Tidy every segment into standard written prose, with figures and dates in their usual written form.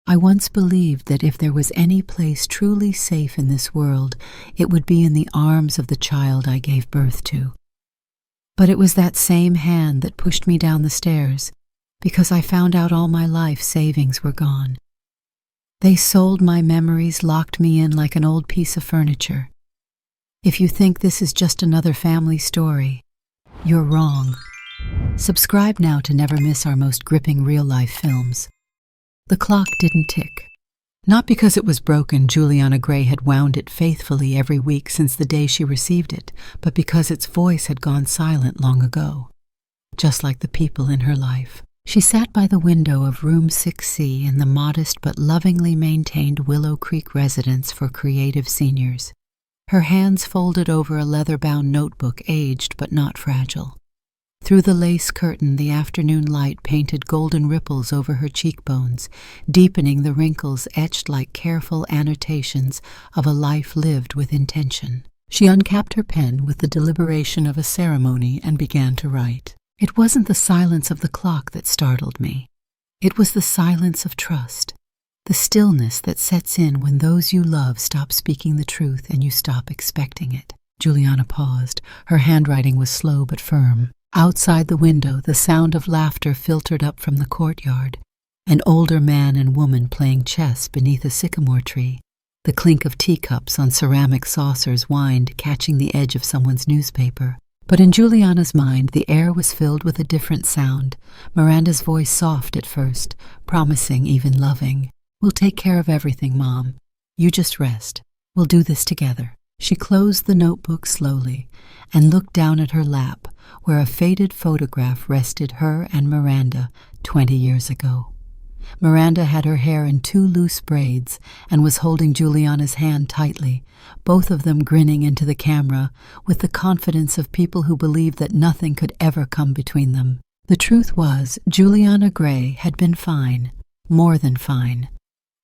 I once believed that if there was any place truly safe in this world, it would be in the arms of the child I gave birth to. But it was that same hand that pushed me down the stairs, because I found out all my life savings were gone. They sold my memories, locked me in like an old piece of furniture. If you think this is just another family story, you're wrong. Subscribe now to never miss our most gripping real-life films. The clock didn't tick. Not because it was broken, Juliana Grey had wound it faithfully every week since the day she received it, but because its voice had gone silent long ago, just like the people in her life. She sat by the window of room 6C in the modest but lovingly maintained Willow Creek residence for creative seniors. Her hands folded over a leather-bound notebook, aged but not fragile. Through the lace curtain, the afternoon light painted golden ripples over her cheekbones, deepening the wrinkles etched like careful annotations of a life lived with intention. She uncapped her pen with the deliberation of a ceremony and began to write. It wasn't the silence of the clock that startled me. It was the silence of trust, the stillness that sets in when those you love stop speaking the truth and you stop expecting it. Juliana paused. Her handwriting was slow but firm. Outside the window, the sound of laughter filtered up from the courtyard. An older man and woman playing chess beneath a sycamore tree. The clink of teacups on ceramic saucers whined, catching the edge of someone's newspaper. But in Juliana's mind, the air was filled with a different sound. Miranda's voice, soft at first, promising, even loving. "We'll take care of everything, Mom. You just rest. We'll do this together." She closed the notebook slowly and looked down at her lap, where a faded photograph rested, her and Miranda 20 years ago. Miranda had her hair in 2 loose braids and was holding Juliana's hand tightly, both of them grinning into the camera with the confidence of people who believed that nothing could ever come between them. The truth was, Juliana Grey had been fine, more than fine.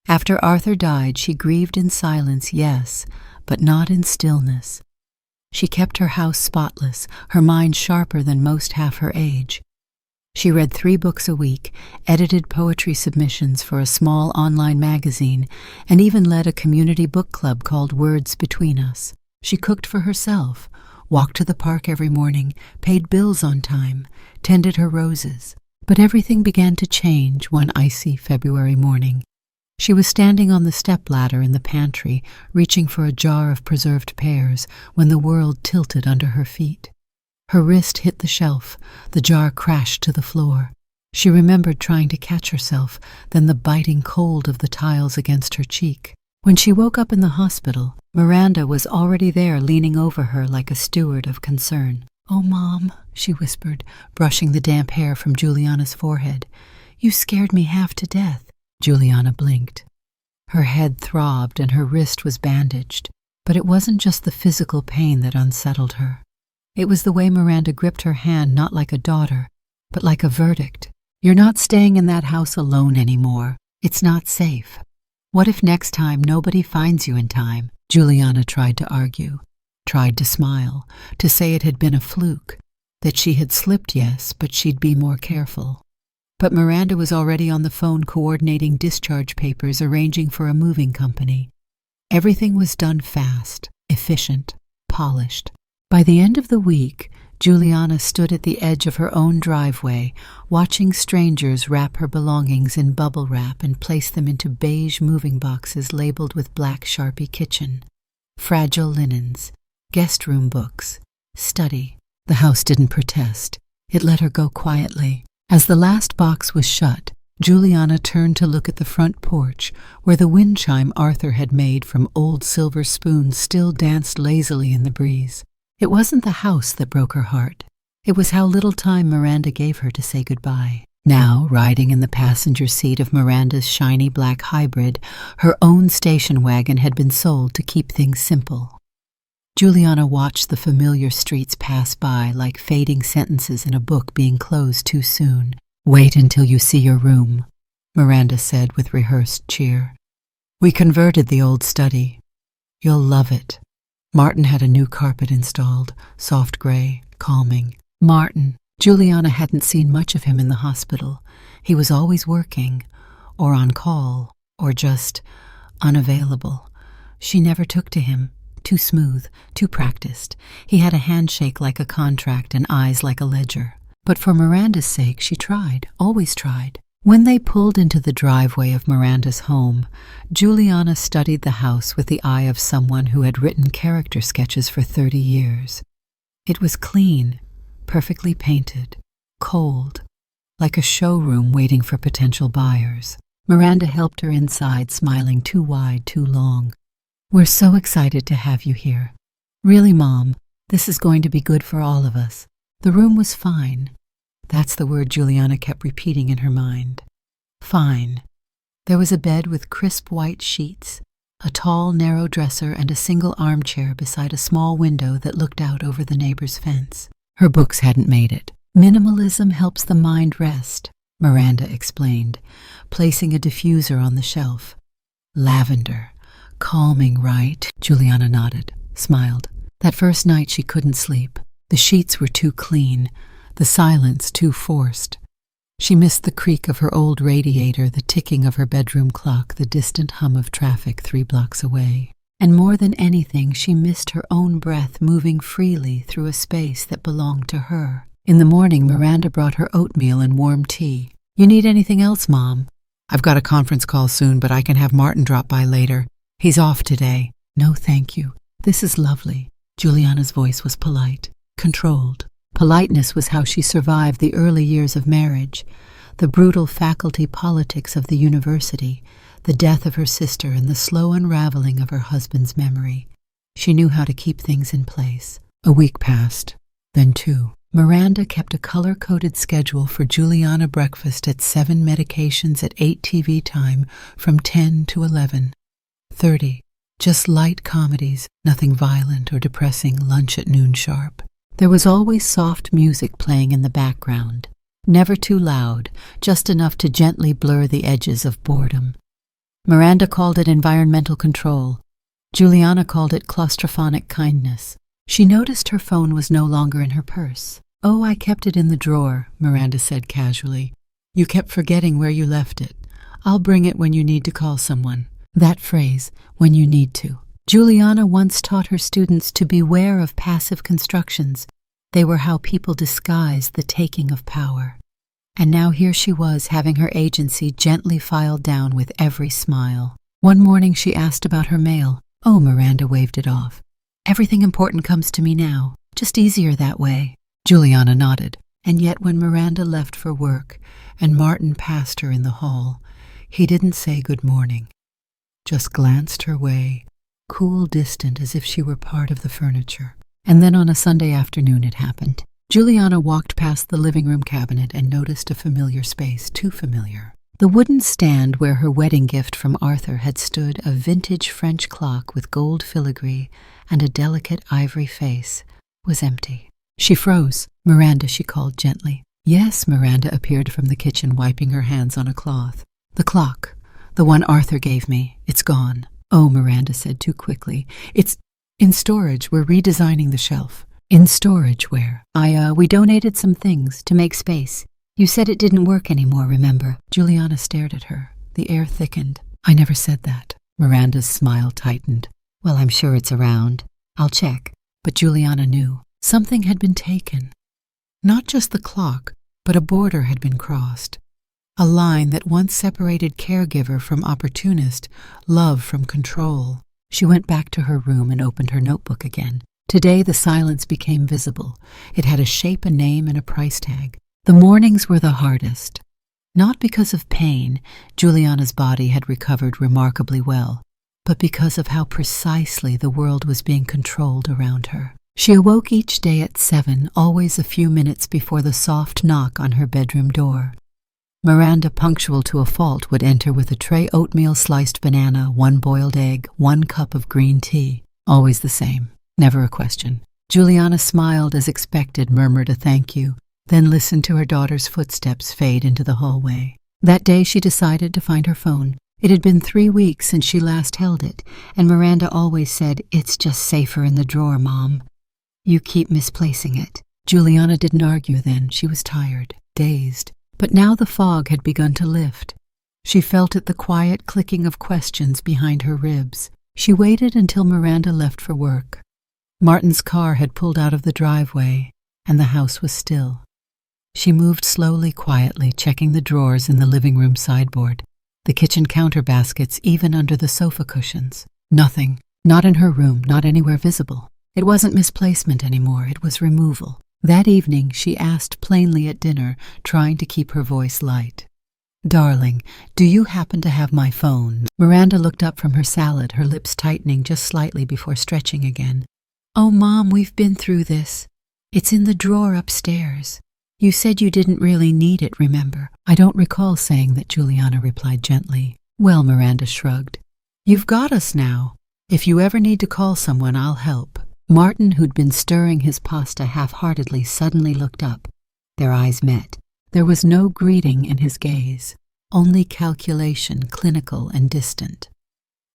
After Arthur died, she grieved in silence, yes, but not in stillness. She kept her house spotless, her mind sharper than most half her age. She read 3 books a week, edited poetry submissions for a small online magazine, and even led a community book club called Words Between Us. She cooked for herself, walked to the park every morning, paid bills on time, tended her roses. But everything began to change one icy February morning. She was standing on the stepladder in the pantry, reaching for a jar of preserved pears, when the world tilted under her feet. Her wrist hit the shelf. The jar crashed to the floor. She remembered trying to catch herself, then the biting cold of the tiles against her cheek. When she woke up in the hospital, Miranda was already there, leaning over her like a steward of concern. "Oh, Mom," she whispered, brushing the damp hair from Juliana's forehead. "You scared me half to death." Juliana blinked. Her head throbbed and her wrist was bandaged. But it wasn't just the physical pain that unsettled her. It was the way Miranda gripped her hand, not like a daughter, but like a verdict. "You're not staying in that house alone anymore. It's not safe. What if next time nobody finds you in time?" Juliana tried to argue, tried to smile, to say it had been a fluke, that she had slipped, yes, but she'd be more careful. But Miranda was already on the phone coordinating discharge papers, arranging for a moving company. Everything was done fast, efficient, polished. By the end of the week, Juliana stood at the edge of her own driveway, watching strangers wrap her belongings in bubble wrap and place them into beige moving boxes labeled with black Sharpie kitchen, fragile linens, guest room books, study. The house didn't protest. It let her go quietly. As the last box was shut, Juliana turned to look at the front porch, where the wind chime Arthur had made from old silver spoons still danced lazily in the breeze. It wasn't the house that broke her heart. It was how little time Miranda gave her to say goodbye. Now, riding in the passenger seat of Miranda's shiny black hybrid, her own station wagon had been sold to keep things simple. Juliana watched the familiar streets pass by like fading sentences in a book being closed too soon. "Wait until you see your room," Miranda said with rehearsed cheer. "We converted the old study. You'll love it." Martin had a new carpet installed, soft gray, calming. Martin. Juliana hadn't seen much of him in the hospital. He was always working, or on call, or just unavailable. She never took to him. Too smooth, too practiced. He had a handshake like a contract and eyes like a ledger. But for Miranda's sake, she tried, always tried. When they pulled into the driveway of Miranda's home, Juliana studied the house with the eye of someone who had written character sketches for 30 years. It was clean, perfectly painted, cold, like a showroom waiting for potential buyers. Miranda helped her inside, smiling too wide, too long. "We're so excited to have you here. Really, Mom, this is going to be good for all of us." The room was fine. That's the word Juliana kept repeating in her mind. Fine. There was a bed with crisp white sheets, a tall, narrow dresser, and a single armchair beside a small window that looked out over the neighbor's fence. Her books hadn't made it. "Minimalism helps the mind rest," Miranda explained, placing a diffuser on the shelf. "Lavender. Calming, right?" Juliana nodded, smiled. That first night she couldn't sleep. The sheets were too clean, the silence too forced. She missed the creak of her old radiator, the ticking of her bedroom clock, the distant hum of traffic 3 blocks away. And more than anything, she missed her own breath moving freely through a space that belonged to her. In the morning, Miranda brought her oatmeal and warm tea. "You need anything else, Mom?" "I've got a conference call soon, but I can have Martin drop by later. He's off today." "No, thank you. This is lovely." Juliana's voice was polite, controlled. Politeness was how she survived the early years of marriage, the brutal faculty politics of the university, the death of her sister, and the slow unraveling of her husband's memory. She knew how to keep things in place. A week passed, then 2. Miranda kept a color-coded schedule for Juliana breakfast at 7, medications at 8 TV time from 10 to 11:30. Just light comedies, nothing violent or depressing, lunch at noon sharp. There was always soft music playing in the background, never too loud, just enough to gently blur the edges of boredom. Miranda called it environmental control. Juliana called it claustrophonic kindness. She noticed her phone was no longer in her purse. "Oh, I kept it in the drawer," Miranda said casually. "You kept forgetting where you left it. I'll bring it when you need to call someone." That phrase, "when you need to." Juliana once taught her students to beware of passive constructions. They were how people disguised the taking of power. And now here she was, having her agency gently filed down with every smile. One morning she asked about her mail. "Oh," Miranda waved it off. "Everything important comes to me now. Just easier that way." Juliana nodded. And yet when Miranda left for work and Martin passed her in the hall, he didn't say good morning, just glanced her way, cool, distant, as if she were part of the furniture. And then on a Sunday afternoon it happened. Juliana walked past the living room cabinet and noticed a familiar space, too familiar. The wooden stand where her wedding gift from Arthur had stood, a vintage French clock with gold filigree and a delicate ivory face, was empty. She froze. "Miranda," she called gently. "Yes," Miranda appeared from the kitchen, wiping her hands on a cloth. "The clock, the one Arthur gave me, it's gone." "Oh," Miranda said too quickly. "It's in storage. We're redesigning the shelf." "In storage where?" We donated some things to make space. You said it didn't work anymore, remember?" Juliana stared at her. The air thickened. "I never said that." Miranda's smile tightened. "Well, I'm sure it's around. I'll check." But Juliana knew. Something had been taken. Not just the clock, but a border had been crossed. A line that once separated caregiver from opportunist, love from control. She went back to her room and opened her notebook again. Today the silence became visible. It had a shape, a name, and a price tag. The mornings were the hardest. Not because of pain, Juliana's body had recovered remarkably well, but because of how precisely the world was being controlled around her. She awoke each day at 7, always a few minutes before the soft knock on her bedroom door. Miranda, punctual to a fault, would enter with a tray oatmeal, sliced banana, 1 boiled egg, 1 cup of green tea. Always the same, never a question. Juliana smiled as expected, murmured a thank you, then listened to her daughter's footsteps fade into the hallway. That day she decided to find her phone. It had been 3 weeks since she last held it, and Miranda always said, "It's just safer in the drawer, Mom. You keep misplacing it." Juliana didn't argue then. She was tired, dazed. But now the fog had begun to lift. She felt the quiet clicking of questions behind her ribs. She waited until Miranda left for work. Martin's car had pulled out of the driveway, and the house was still. She moved slowly, quietly, checking the drawers in the living room sideboard, the kitchen counter baskets, even under the sofa cushions. Nothing. Not in her room, not anywhere visible. It wasn't misplacement anymore, it was removal. That evening, she asked plainly at dinner, trying to keep her voice light. "Darling, do you happen to have my phone?" Miranda looked up from her salad, her lips tightening just slightly before stretching again. "Oh, Mom, we've been through this. It's in the drawer upstairs. You said you didn't really need it, remember?" "I don't recall saying that," Juliana replied gently. "Well," Miranda shrugged, "you've got us now. If you ever need to call someone, I'll help." Martin, who'd been stirring his pasta half-heartedly, suddenly looked up. Their eyes met. There was no greeting in his gaze, only calculation, clinical and distant.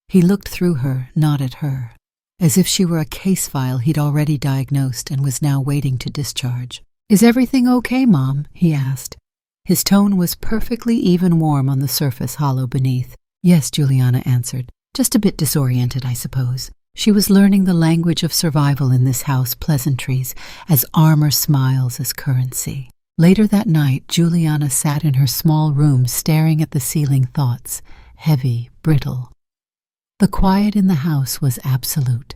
He looked through her, not at her, as if she were a case file he'd already diagnosed and was now waiting to discharge. "Is everything okay, Mom?" he asked. His tone was perfectly even warm on the surface hollow beneath. "Yes," Juliana answered. "Just a bit disoriented, I suppose." She was learning the language of survival in this house, pleasantries, as armor smiles as currency. Later that night, Juliana sat in her small room staring at the ceiling, thoughts, heavy, brittle. The quiet in the house was absolute.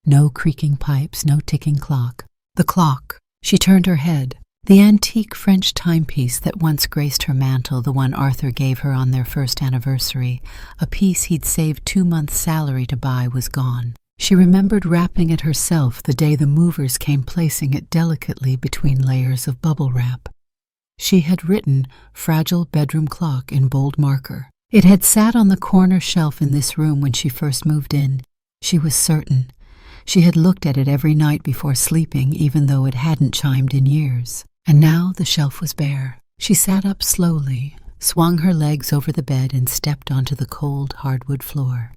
No creaking pipes, no ticking clock. The clock. She turned her head. The antique French timepiece that once graced her mantel, the one Arthur gave her on their first anniversary, a piece he'd saved 2 months' salary to buy, was gone. She remembered wrapping it herself the day the movers came, placing it delicately between layers of bubble wrap. She had written "fragile bedroom clock" in bold marker. It had sat on the corner shelf in this room when she first moved in. She was certain. She had looked at it every night before sleeping, even though it hadn't chimed in years. And now the shelf was bare. She sat up slowly, swung her legs over the bed, and stepped onto the cold hardwood floor.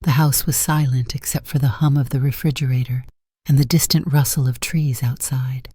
The house was silent except for the hum of the refrigerator and the distant rustle of trees outside.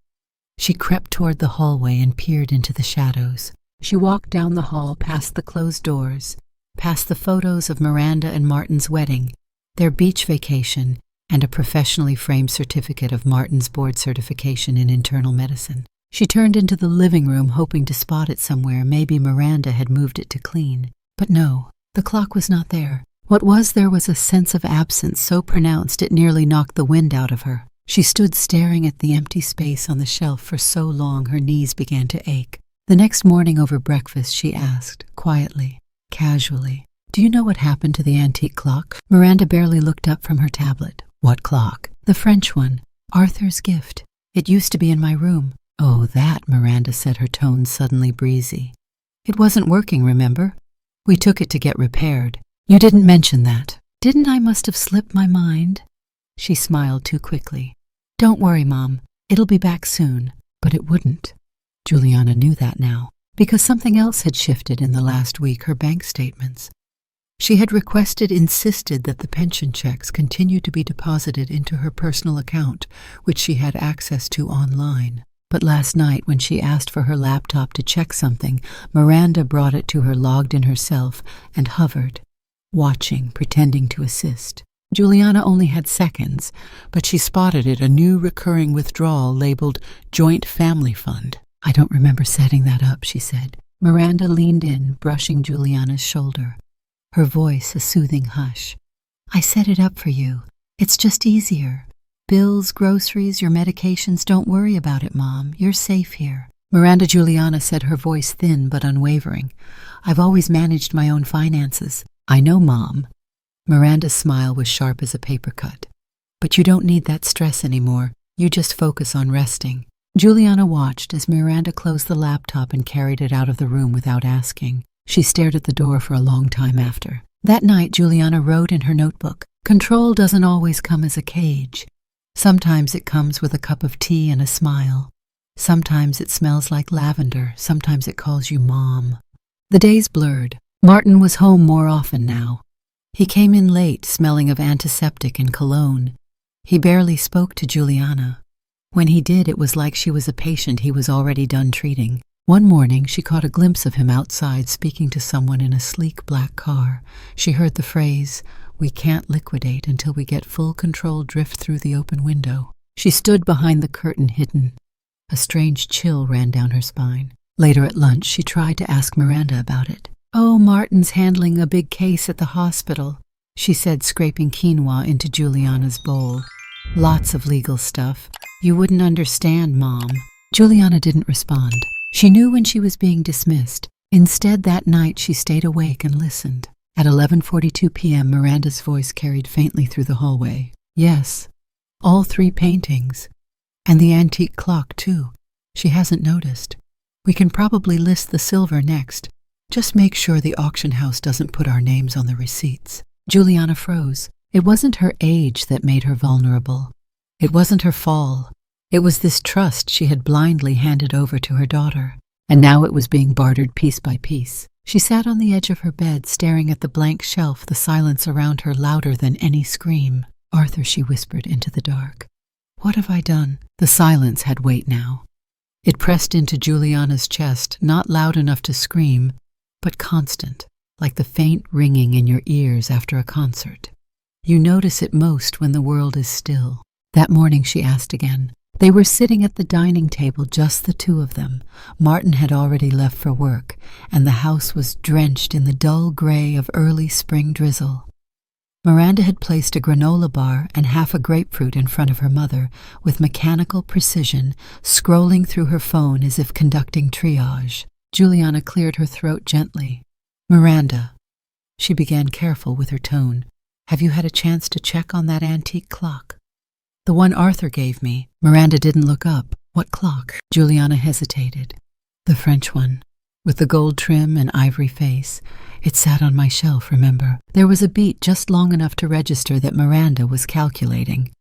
She crept toward the hallway and peered into the shadows. She walked down the hall, past the closed doors, past the photos of Miranda and Martin's wedding, their beach vacation, and a professionally framed certificate of Martin's board certification in internal medicine. She turned into the living room, hoping to spot it somewhere. Maybe Miranda had moved it to clean. But no, the clock was not there. What was there was a sense of absence so pronounced it nearly knocked the wind out of her. She stood staring at the empty space on the shelf for so long her knees began to ache. The next morning over breakfast she asked, quietly, casually, "Do you know what happened to the antique clock?" Miranda barely looked up from her tablet. "What clock?" "The French one. Arthur's gift. It used to be in my room." "Oh, that," Miranda said, her tone suddenly breezy. "It wasn't working, remember? We took it to get repaired." "You didn't mention that." "Didn't I? Must have slipped my mind." She smiled too quickly. "Don't worry, Mom. It'll be back soon." But it wouldn't. Juliana knew that now, because something else had shifted in the last week, her bank statements. She had insisted that the pension checks continue to be deposited into her personal account, which she had access to online. But last night, when she asked for her laptop to check something, Miranda brought it to her, logged in herself, and hovered, watching, pretending to assist. Juliana only had seconds, but she spotted it, a new recurring withdrawal labeled Joint Family Fund. "I don't remember setting that up," she said. Miranda leaned in, brushing Juliana's shoulder, her voice a soothing hush. "I set it up for you. It's just easier. Bills, groceries, your medications, don't worry about it, Mom. You're safe here." "Miranda," Juliana said, her voice thin but unwavering. "I've always managed my own finances." "I know, Mom." Miranda's smile was sharp as a paper cut. "But you don't need that stress anymore. You just focus on resting." Juliana watched as Miranda closed the laptop and carried it out of the room without asking. She stared at the door for a long time after. That night, Juliana wrote in her notebook, "Control doesn't always come as a cage. Sometimes it comes with a cup of tea and a smile. Sometimes it smells like lavender. Sometimes it calls you Mom." The days blurred. Martin was home more often now. He came in late, smelling of antiseptic and cologne. He barely spoke to Juliana. When he did, it was like she was a patient he was already done treating. One morning, she caught a glimpse of him outside speaking to someone in a sleek black car. She heard the phrase, "We can't liquidate until we get full control," drift through the open window. She stood behind the curtain, hidden. A strange chill ran down her spine. Later at lunch, she tried to ask Miranda about it. "Oh, Martin's handling a big case at the hospital," she said, scraping quinoa into Juliana's bowl. "Lots of legal stuff. You wouldn't understand, Mom." Juliana didn't respond. She knew when she was being dismissed. Instead, that night, she stayed awake and listened. At 11:42 p.m., Miranda's voice carried faintly through the hallway. "Yes, all 3 paintings. And the antique clock, too. She hasn't noticed. We can probably list the silver next. Just make sure the auction house doesn't put our names on the receipts." Juliana froze. It wasn't her age that made her vulnerable. It wasn't her fall. It was this trust she had blindly handed over to her daughter. And now it was being bartered piece by piece. She sat on the edge of her bed, staring at the blank shelf, the silence around her louder than any scream. "Arthur," she whispered into the dark. "What have I done?" The silence had weight now. It pressed into Juliana's chest, not loud enough to scream, but constant, like the faint ringing in your ears after a concert. You notice it most when the world is still. That morning she asked again. They were sitting at the dining table, just the 2 of them. Martin had already left for work, and the house was drenched in the dull gray of early spring drizzle. Miranda had placed a granola bar and half a grapefruit in front of her mother, with mechanical precision, scrolling through her phone as if conducting triage. Juliana cleared her throat gently. "Miranda," she began, careful with her tone, "have you had a chance to check on that antique clock?" "The one Arthur gave me." Miranda didn't look up. "What clock?" Juliana hesitated. "The French one, with the gold trim and ivory face. It sat on my shelf, remember? There was a beat just long enough to register that Miranda was calculating."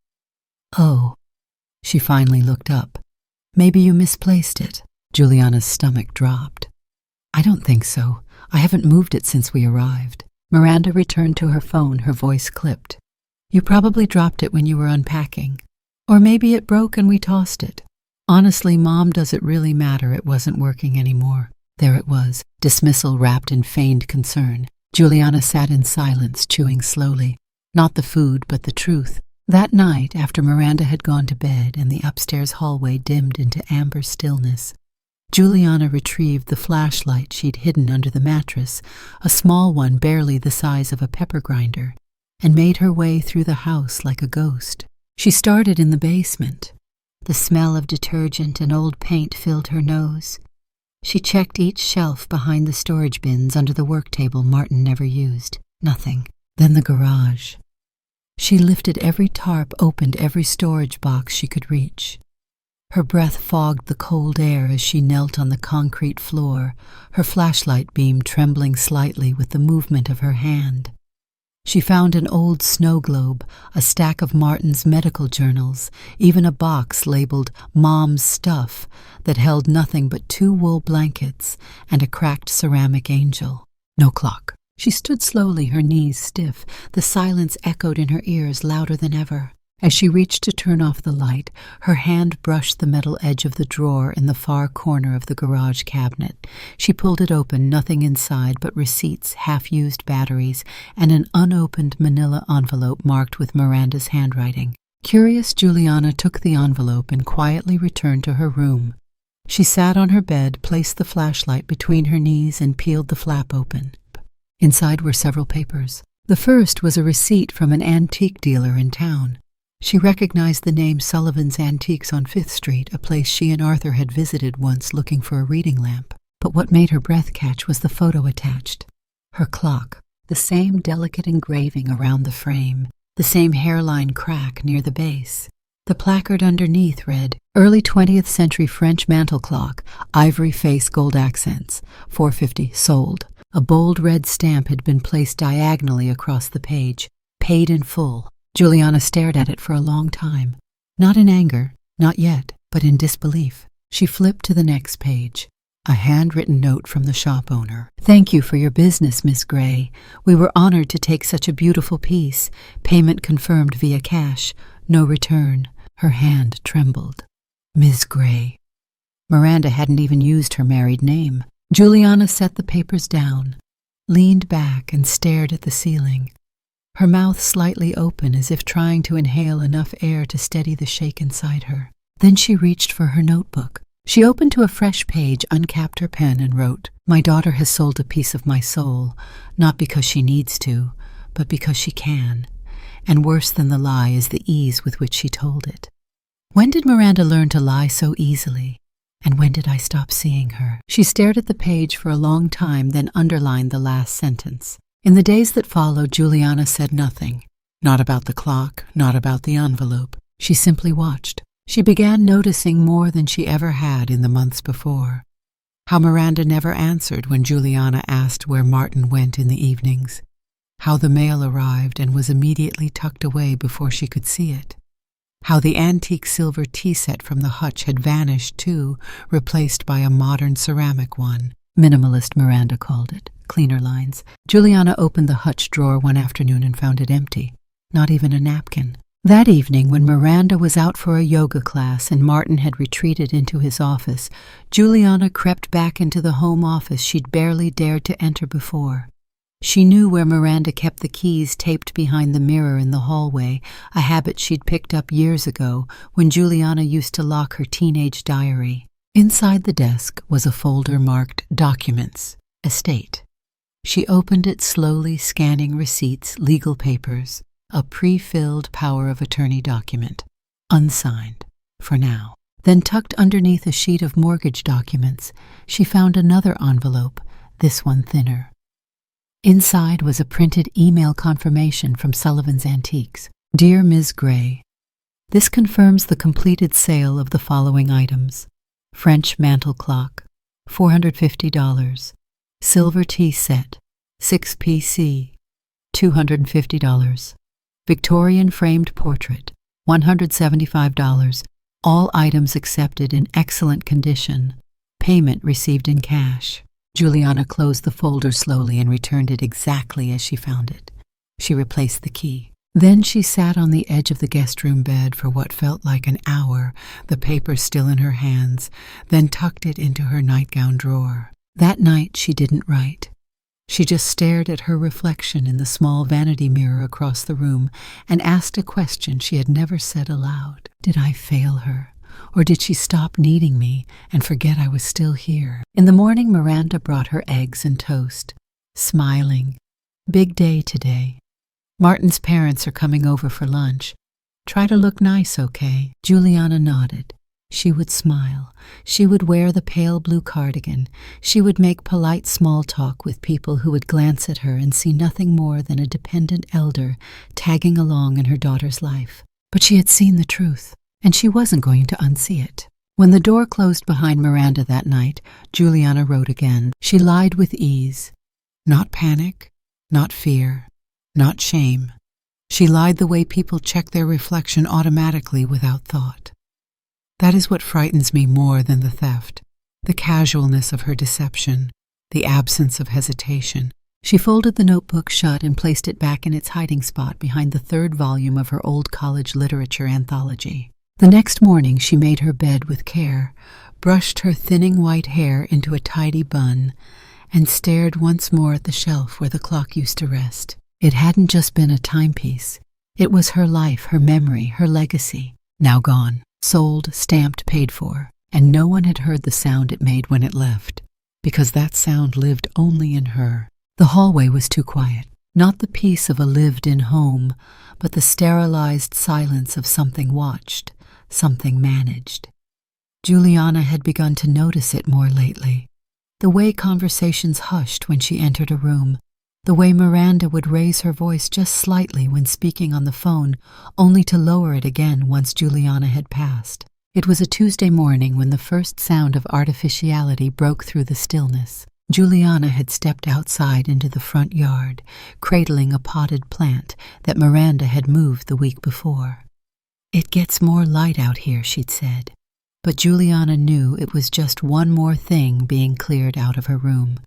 "Oh." She finally looked up. "Maybe you misplaced it." Juliana's stomach dropped. "I don't think so. I haven't moved it since we arrived." Miranda returned to her phone, her voice clipped. "You probably dropped it when you were unpacking. Or maybe it broke and we tossed it. Honestly, Mom, does it really matter? It wasn't working anymore." There it was, dismissal wrapped in feigned concern. Juliana sat in silence, chewing slowly. Not the food, but the truth. That night, after Miranda had gone to bed and the upstairs hallway dimmed into amber stillness, Juliana retrieved the flashlight she'd hidden under the mattress, a small one barely the size of a pepper grinder, and made her way through the house like a ghost. She started in the basement. The smell of detergent and old paint filled her nose. She checked each shelf behind the storage bins under the work table Martin never used. Nothing. Then the garage. She lifted every tarp, opened every storage box she could reach. Her breath fogged the cold air as she knelt on the concrete floor, her flashlight beam trembling slightly with the movement of her hand. She found an old snow globe, a stack of Martin's medical journals, even a box labeled Mom's Stuff that held nothing but 2 wool blankets and a cracked ceramic angel. No clock. She stood slowly, her knees stiff. The silence echoed in her ears louder than ever. As she reached to turn off the light, her hand brushed the metal edge of the drawer in the far corner of the garage cabinet. She pulled it open, nothing inside but receipts, half-used batteries, and an unopened manila envelope marked with Miranda's handwriting. Curious, Juliana took the envelope and quietly returned to her room. She sat on her bed, placed the flashlight between her knees, and peeled the flap open. Inside were several papers. The first was a receipt from an antique dealer in town. She recognized the name Sullivan's Antiques on 5th Street, a place she and Arthur had visited once looking for a reading lamp. But what made her breath catch was the photo attached. Her clock, the same delicate engraving around the frame, the same hairline crack near the base. The placard underneath read, "Early 20th century French mantel clock, ivory face, gold accents, $4.50, sold." A bold red stamp had been placed diagonally across the page, "Paid in full." Juliana stared at it for a long time. Not in anger, not yet, but in disbelief. She flipped to the next page. A handwritten note from the shop owner. "Thank you for your business, Miss Grey. We were honored to take such a beautiful piece. Payment confirmed via cash. No return." Her hand trembled. Miss Grey. Miranda hadn't even used her married name. Juliana set the papers down, leaned back and stared at the ceiling, her mouth slightly open as if trying to inhale enough air to steady the shake inside her. Then she reached for her notebook. She opened to a fresh page, uncapped her pen, and wrote, "My daughter has sold a piece of my soul, not because she needs to, but because she can. And worse than the lie is the ease with which she told it. When did Miranda learn to lie so easily? And when did I stop seeing her?" She stared at the page for a long time, then underlined the last sentence. In the days that followed, Juliana said nothing. Not about the clock, not about the envelope. She simply watched. She began noticing more than she ever had in the months before. How Miranda never answered when Juliana asked where Martin went in the evenings. How the mail arrived and was immediately tucked away before she could see it. How the antique silver tea set from the hutch had vanished too, replaced by a modern ceramic one. Minimalist, Miranda called it. Cleaner lines. Juliana opened the hutch drawer one afternoon and found it empty. Not even a napkin. That evening, when Miranda was out for a yoga class and Martin had retreated into his office, Juliana crept back into the home office she'd barely dared to enter before. She knew where Miranda kept the keys taped behind the mirror in the hallway, a habit she'd picked up years ago when Juliana used to lock her teenage diary. Inside the desk was a folder marked Documents, Estate. She opened it slowly, scanning receipts, legal papers, a pre-filled power of attorney document, unsigned, for now. Then tucked underneath a sheet of mortgage documents, she found another envelope, this one thinner. Inside was a printed email confirmation from Sullivan's Antiques. "Dear Ms. Grey, this confirms the completed sale of the following items: French mantel clock, $450, silver tea set, 6PC, $250, Victorian framed portrait, $175, all items accepted in excellent condition, payment received in cash." Juliana closed the folder slowly and returned it exactly as she found it. She replaced the key. Then she sat on the edge of the guest room bed for what felt like an hour, the paper still in her hands, then tucked it into her nightgown drawer. That night she didn't write. She just stared at her reflection in the small vanity mirror across the room and asked a question she had never said aloud. Did I fail her? Or did she stop needing me and forget I was still here? In the morning, Miranda brought her eggs and toast, smiling. "Big day today. Martin's parents are coming over for lunch. Try to look nice, okay?" Juliana nodded. She would smile. She would wear the pale blue cardigan. She would make polite small talk with people who would glance at her and see nothing more than a dependent elder tagging along in her daughter's life. But she had seen the truth, and she wasn't going to unsee it. When the door closed behind Miranda that night, Juliana wrote again. She lied with ease. Not panic, not fear, not shame. She lied the way people check their reflection automatically without thought. That is what frightens me more than the theft, the casualness of her deception, the absence of hesitation. She folded the notebook shut and placed it back in its hiding spot behind the third volume of her old college literature anthology. The next morning she made her bed with care, brushed her thinning white hair into a tidy bun, and stared once more at the shelf where the clock used to rest. It hadn't just been a timepiece. It was her life, her memory, her legacy, now gone. Sold, stamped, paid for, and no one had heard the sound it made when it left, because that sound lived only in her. The hallway was too quiet, not the peace of a lived-in home, but the sterilized silence of something watched, something managed. Juliana had begun to notice it more lately. The way conversations hushed when she entered a room, the way Miranda would raise her voice just slightly when speaking on the phone, only to lower it again once Juliana had passed. It was a Tuesday morning when the first sound of artificiality broke through the stillness. Juliana had stepped outside into the front yard, cradling a potted plant that Miranda had moved the week before. "It gets more light out here," she'd said. But Juliana knew it was just one more thing being cleared out of her room.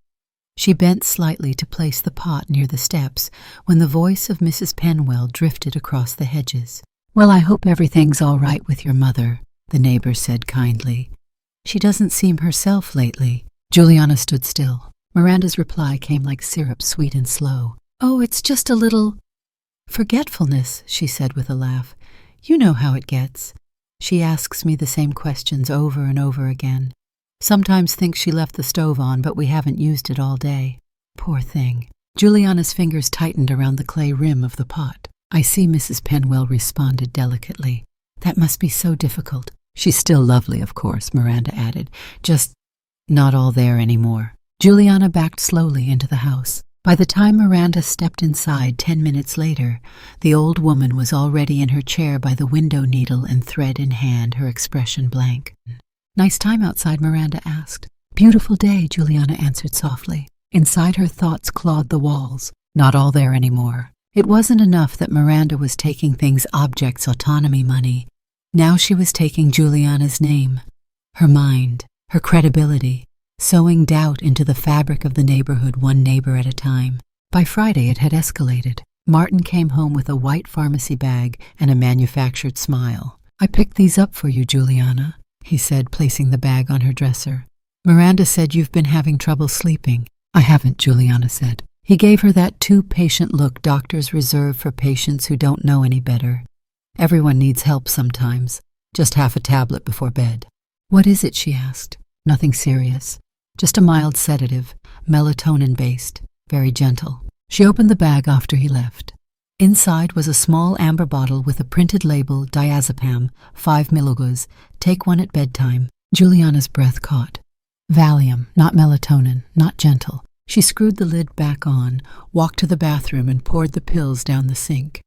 She bent slightly to place the pot near the steps when the voice of Mrs. Penwell drifted across the hedges. "Well, I hope everything's all right with your mother," the neighbor said kindly. She doesn't seem herself lately." Juliana stood still. Miranda's reply came like syrup, sweet and slow. "Oh, it's just a little forgetfulness," she said with a laugh. "You know how it gets. She asks me the same questions over and over again. Sometimes thinks she left the stove on, but we haven't used it all day. Poor thing." Juliana's fingers tightened around the clay rim of the pot. "I see," Mrs. Penwell responded delicately. "That must be so difficult." "She's still lovely, of course," Miranda added. "Just not all there anymore." Juliana backed slowly into the house. By the time Miranda stepped inside 10 minutes later, the old woman was already in her chair by the window, needle and thread in hand, her expression blank. "Nice time outside?" Miranda asked. "Beautiful day," Juliana answered softly. Inside her thoughts clawed the walls. Not all there anymore. It wasn't enough that Miranda was taking things, objects, autonomy, money. Now she was taking Juliana's name, her mind, her credibility, sowing doubt into the fabric of the neighborhood, one neighbor at a time. By Friday it had escalated. Martin came home with a white pharmacy bag and a manufactured smile. "I picked these up for you, Juliana," he said, placing the bag on her dresser. "Miranda said you've been having trouble sleeping." "I haven't," Juliana said. He gave her that too patient look doctors reserve for patients who don't know any better. Everyone needs help sometimes. Just half a tablet before bed. "What is it?" she asked. "Nothing serious. Just a mild sedative, melatonin-based, very gentle." She opened the bag after he left. Inside was a small amber bottle with a printed label, diazepam, 5 milligrams, take one at bedtime. Juliana's breath caught. Valium, not melatonin, not gentle. She screwed the lid back on, walked to the bathroom and poured the pills down the sink.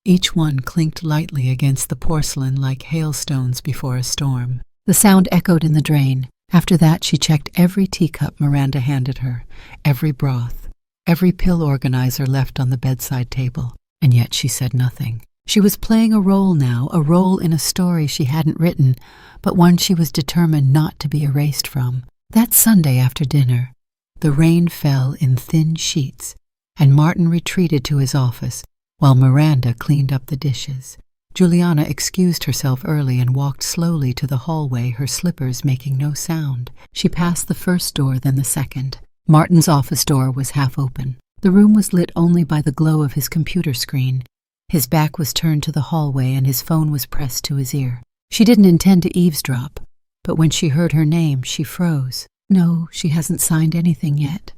Each one clinked lightly against the porcelain like hailstones before a storm. The sound echoed in the drain. After that, she checked every teacup Miranda handed her, every broth, every pill organizer left on the bedside table. And yet she said nothing. She was playing a role now, a role in a story she hadn't written, but one she was determined not to be erased from. That Sunday after dinner, the rain fell in thin sheets, and Martin retreated to his office, while Miranda cleaned up the dishes. Juliana excused herself early and walked slowly to the hallway, her slippers making no sound. She passed the first door, then the second. Martin's office door was half open. The room was lit only by the glow of his computer screen. His back was turned to the hallway and his phone was pressed to his ear. She didn't intend to eavesdrop, but when she heard her name, she froze. "No, she hasn't signed anything yet,"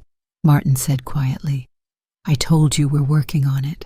Martin said quietly. "I told you we're working on it.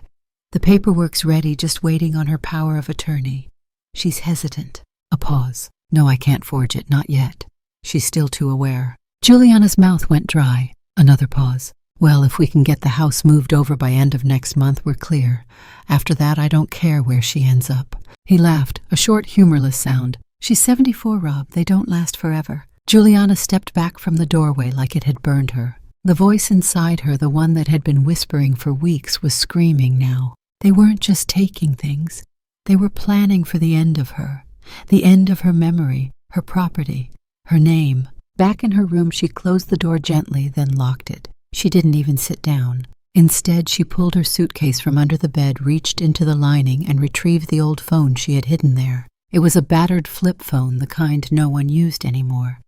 The paperwork's ready, just waiting on her power of attorney. She's hesitant." A pause. "No, I can't forge it, not yet. She's still too aware." Juliana's mouth went dry. Another pause. "Well, if we can get the house moved over by end of next month, we're clear. After that, I don't care where she ends up." He laughed, a short, humorless sound. "She's 74, Rob. They don't last forever." Juliana stepped back from the doorway like it had burned her. The voice inside her, the one that had been whispering for weeks, was screaming now. They weren't just taking things. They were planning for the end of her. The end of her memory, her property, her name. Back in her room, she closed the door gently, then locked it. She didn't even sit down. Instead, she pulled her suitcase from under the bed, reached into the lining, and retrieved the old phone she had hidden there. It was a battered flip phone, the kind no one used anymore.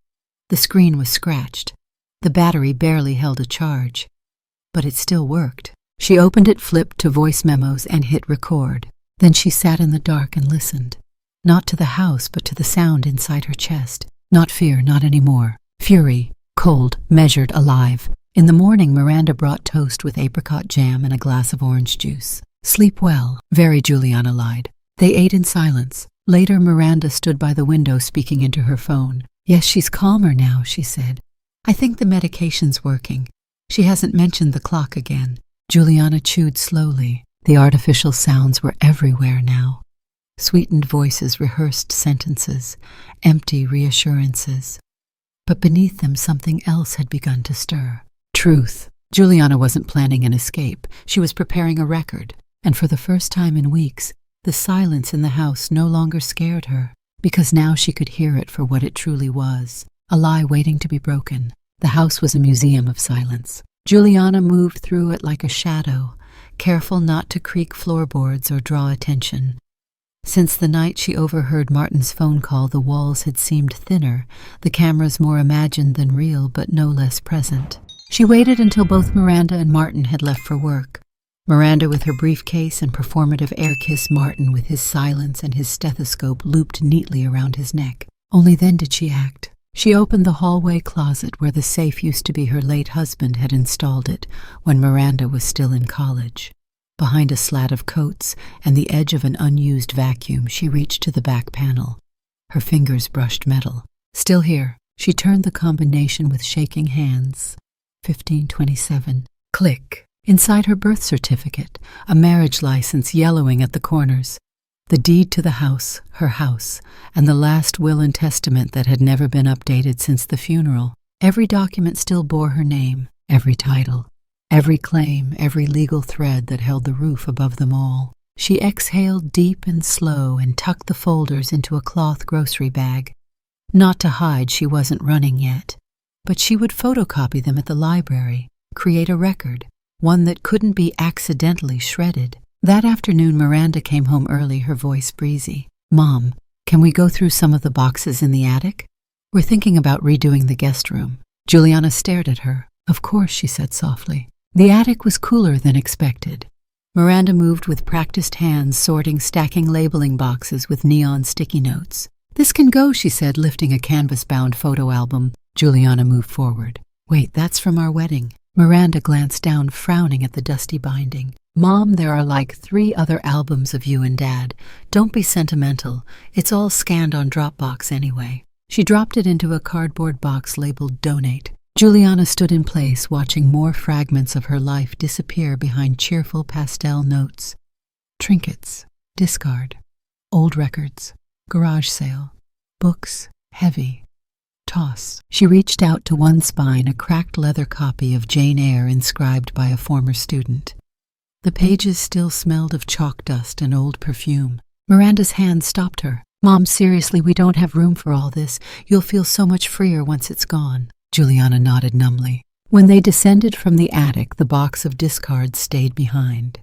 The screen was scratched. The battery barely held a charge. But it still worked. She opened it, flipped to voice memos, and hit record. Then she sat in the dark and listened. Not to the house, but to the sound inside her chest. Not fear, not anymore. Fury, cold, measured, alive. In the morning, Miranda brought toast with apricot jam and a glass of orange juice. "Sleep well," very, Juliana lied. They ate in silence. Later, Miranda stood by the window speaking into her phone. "Yes, she's calmer now," she said. "I think the medication's working. She hasn't mentioned the clock again." Juliana chewed slowly. The artificial sounds were everywhere now. Sweetened voices, rehearsed sentences, empty reassurances. But beneath them something else had begun to stir. Truth. Juliana wasn't planning an escape. She was preparing a record. And for the first time in weeks, the silence in the house no longer scared her, because now she could hear it for what it truly was. A lie waiting to be broken. The house was a museum of silence. Juliana moved through it like a shadow, careful not to creak floorboards or draw attention. Since the night she overheard Martin's phone call, the walls had seemed thinner, the cameras more imagined than real, but no less present. She waited until both Miranda and Martin had left for work. Miranda with her briefcase and performative air kiss, Martin with his silence and his stethoscope looped neatly around his neck. Only then did she act. She opened the hallway closet where the safe used to be her late husband had installed it when Miranda was still in college. Behind a slat of coats and the edge of an unused vacuum, she reached to the back panel. Her fingers brushed metal. Still here, she turned the combination with shaking hands. 1527. Click. Inside her birth certificate, a marriage license yellowing at the corners. The deed to the house, her house, and the last will and testament that had never been updated since the funeral. Every document still bore her name, every title, every claim, every legal thread that held the roof above them all. She exhaled deep and slow and tucked the folders into a cloth grocery bag. Not to hide she wasn't running yet, but she would photocopy them at the library, create a record, one that couldn't be accidentally shredded. That afternoon, Miranda came home early, her voice breezy. "Mom, can we go through some of the boxes in the attic? We're thinking about redoing the guest room." Juliana stared at her. "Of course," she said softly. The attic was cooler than expected. Miranda moved with practiced hands, sorting, stacking labeling boxes with neon sticky notes. "This can go," she said, lifting a canvas-bound photo album. Juliana moved forward. "Wait, that's from our wedding." Miranda glanced down, frowning at the dusty binding. "Mom, there are like 3 other albums of you and Dad. Don't be sentimental. It's all scanned on Dropbox anyway." She dropped it into a cardboard box labeled Donate. Juliana stood in place, watching more fragments of her life disappear behind cheerful pastel notes. Trinkets, discard, old records, garage sale, books, heavy, toss. She reached out to one spine, a cracked leather copy of Jane Eyre inscribed by a former student. The pages still smelled of chalk dust and old perfume. Miranda's hand stopped her. "Mom, seriously, we don't have room for all this. You'll feel so much freer once it's gone." Juliana nodded numbly. When they descended from the attic, the box of discards stayed behind.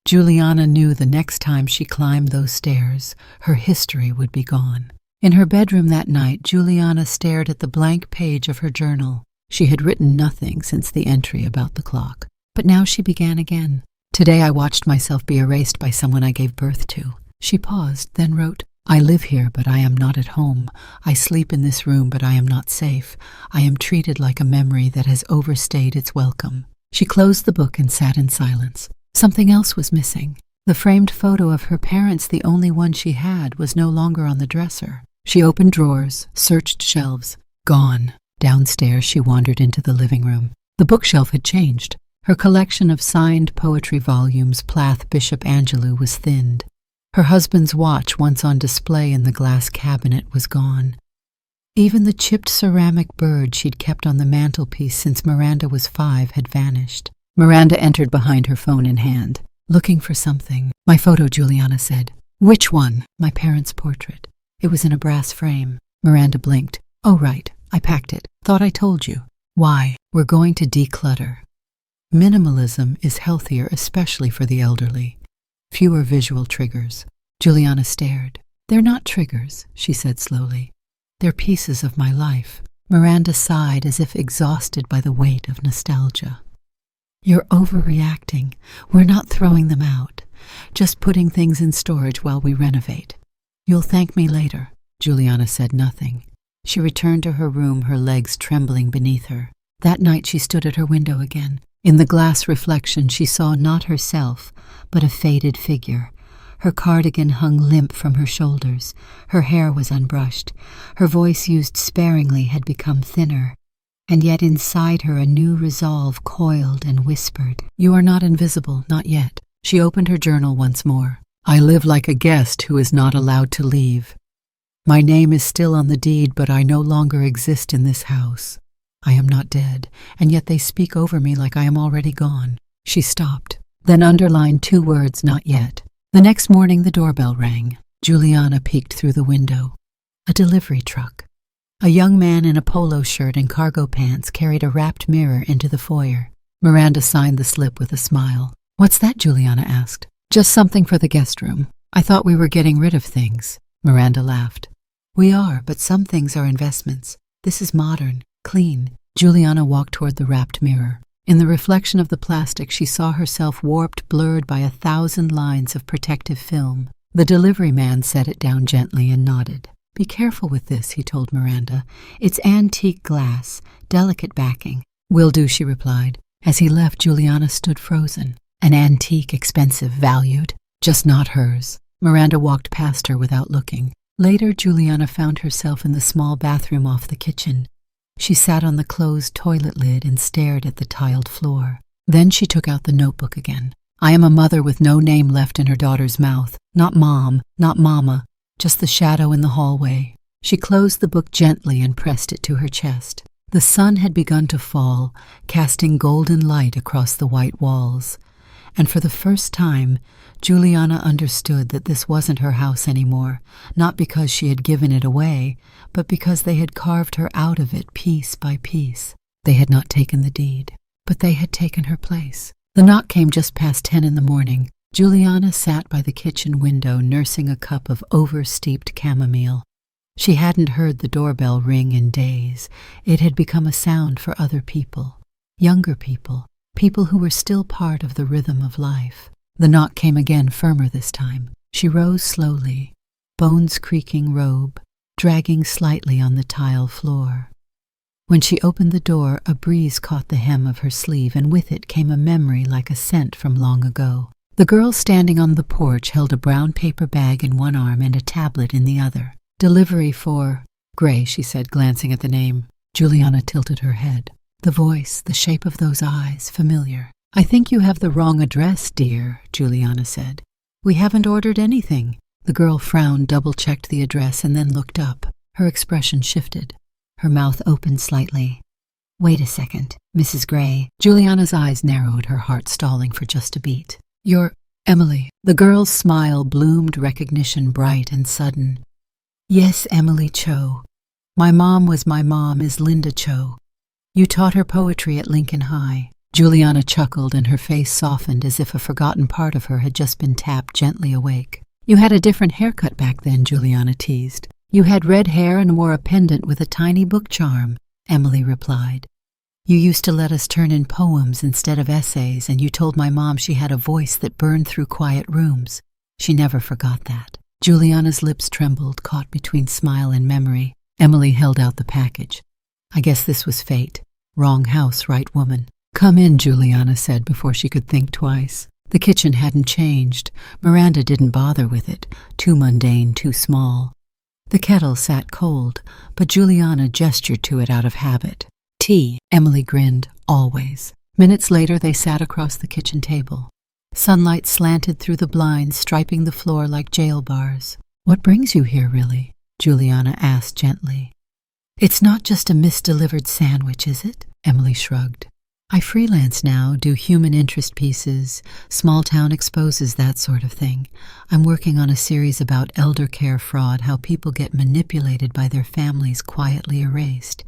Juliana knew the next time she climbed those stairs, her history would be gone. In her bedroom that night, Juliana stared at the blank page of her journal. She had written nothing since the entry about the clock. But now she began again. "Today I watched myself be erased by someone I gave birth to." She paused, then wrote, "I live here, but I am not at home. I sleep in this room, but I am not safe. I am treated like a memory that has overstayed its welcome." She closed the book and sat in silence. Something else was missing. The framed photo of her parents, the only one she had, was no longer on the dresser. She opened drawers, searched shelves. Gone. Downstairs, she wandered into the living room. The bookshelf had changed. Her collection of signed poetry volumes, Plath Bishop Angelou, was thinned. Her husband's watch, once on display in the glass cabinet, was gone. Even the chipped ceramic bird she'd kept on the mantelpiece since Miranda was 5 had vanished. Miranda entered behind her phone in hand, looking for something. "My photo," Juliana said. "Which one?" "My parents' portrait. It was in a brass frame." Miranda blinked. "Oh, right. I packed it. Thought I told you." "Why?" "We're going to declutter. Minimalism is healthier, especially for the elderly. Fewer visual triggers." Juliana stared. "They're not triggers," she said slowly. "They're pieces of my life." Miranda sighed as if exhausted by the weight of nostalgia. "You're overreacting. We're not throwing them out. Just putting things in storage while we renovate." "You'll thank me later." Juliana said nothing. She returned to her room, her legs trembling beneath her. That night she stood at her window again. In the glass reflection she saw not herself, but a faded figure. Her cardigan hung limp from her shoulders. Her hair was unbrushed. Her voice, used sparingly, had become thinner. And yet inside her a new resolve coiled and whispered, "You are not invisible, not yet." She opened her journal once more. "I live like a guest who is not allowed to leave. My name is still on the deed, but I no longer exist in this house. I am not dead, and yet they speak over me like I am already gone." She stopped, then underlined 2 words, "not yet." The next morning the doorbell rang. Juliana peeked through the window. A delivery truck. A young man in a polo shirt and cargo pants carried a wrapped mirror into the foyer. Miranda signed the slip with a smile. "What's that?" Juliana asked. "Just something for the guest room." I thought we were getting rid of things. Miranda laughed. We are, but some things are investments. This is modern, clean. Juliana walked toward the wrapped mirror. In the reflection of the plastic, she saw herself warped, blurred by 1,000 lines of protective film. The delivery man set it down gently and nodded. Be careful with this, he told Miranda. It's antique glass, delicate backing. Will do, she replied. As he left, Juliana stood frozen. An antique, expensive, valued, just not hers. Miranda walked past her without looking. Later, Juliana found herself in the small bathroom off the kitchen. She sat on the closed toilet lid and stared at the tiled floor. Then she took out the notebook again. I am a mother with no name left in her daughter's mouth. Not mom, not mama, just the shadow in the hallway. She closed the book gently and pressed it to her chest. The sun had begun to fall, casting golden light across the white walls. And for the first time, Juliana understood that this wasn't her house anymore, not because she had given it away, but because they had carved her out of it piece by piece. They had not taken the deed, but they had taken her place. The knock came just past 10 in the morning. Juliana sat by the kitchen window nursing a cup of over-steeped chamomile. She hadn't heard the doorbell ring in days. It had become a sound for other people, younger people, people who were still part of the rhythm of life. The knock came again, firmer this time. She rose slowly, bones creaking robe, dragging slightly on the tile floor. When she opened the door, a breeze caught the hem of her sleeve, and with it came a memory like a scent from long ago. The girl standing on the porch held a brown paper bag in one arm and a tablet in the other. Delivery for Grey, she said, glancing at the name. Juliana tilted her head. The voice, the shape of those eyes, familiar. I think you have the wrong address, dear, Juliana said. We haven't ordered anything. The girl frowned, double-checked the address, and then looked up. Her expression shifted. Her mouth opened slightly. Wait a second, Mrs. Grey. Juliana's eyes narrowed, her heart stalling for just a beat. You're Emily. The girl's smile bloomed, recognition bright and sudden. Yes, Emily Cho. My mom is Linda Cho. You taught her poetry at Lincoln High. Juliana chuckled, and her face softened as if a forgotten part of her had just been tapped gently awake. You had a different haircut back then, Juliana teased. You had red hair and wore a pendant with a tiny book charm, Emily replied. You used to let us turn in poems instead of essays, and you told my mom she had a voice that burned through quiet rooms. She never forgot that. Juliana's lips trembled, caught between smile and memory. Emily held out the package. I guess this was fate. Wrong house, right woman. Come in, Juliana said before she could think twice. The kitchen hadn't changed. Miranda didn't bother with it. Too mundane, too small. The kettle sat cold, but Juliana gestured to it out of habit. Tea, Emily grinned, always. Minutes later, they sat across the kitchen table. Sunlight slanted through the blinds, striping the floor like jail bars. What brings you here, really? Juliana asked gently. It's not just a misdelivered sandwich, is it? Emily shrugged. I freelance now, do human interest pieces, small town exposes, that sort of thing. I'm working on a series about elder care fraud, how people get manipulated by their families quietly erased.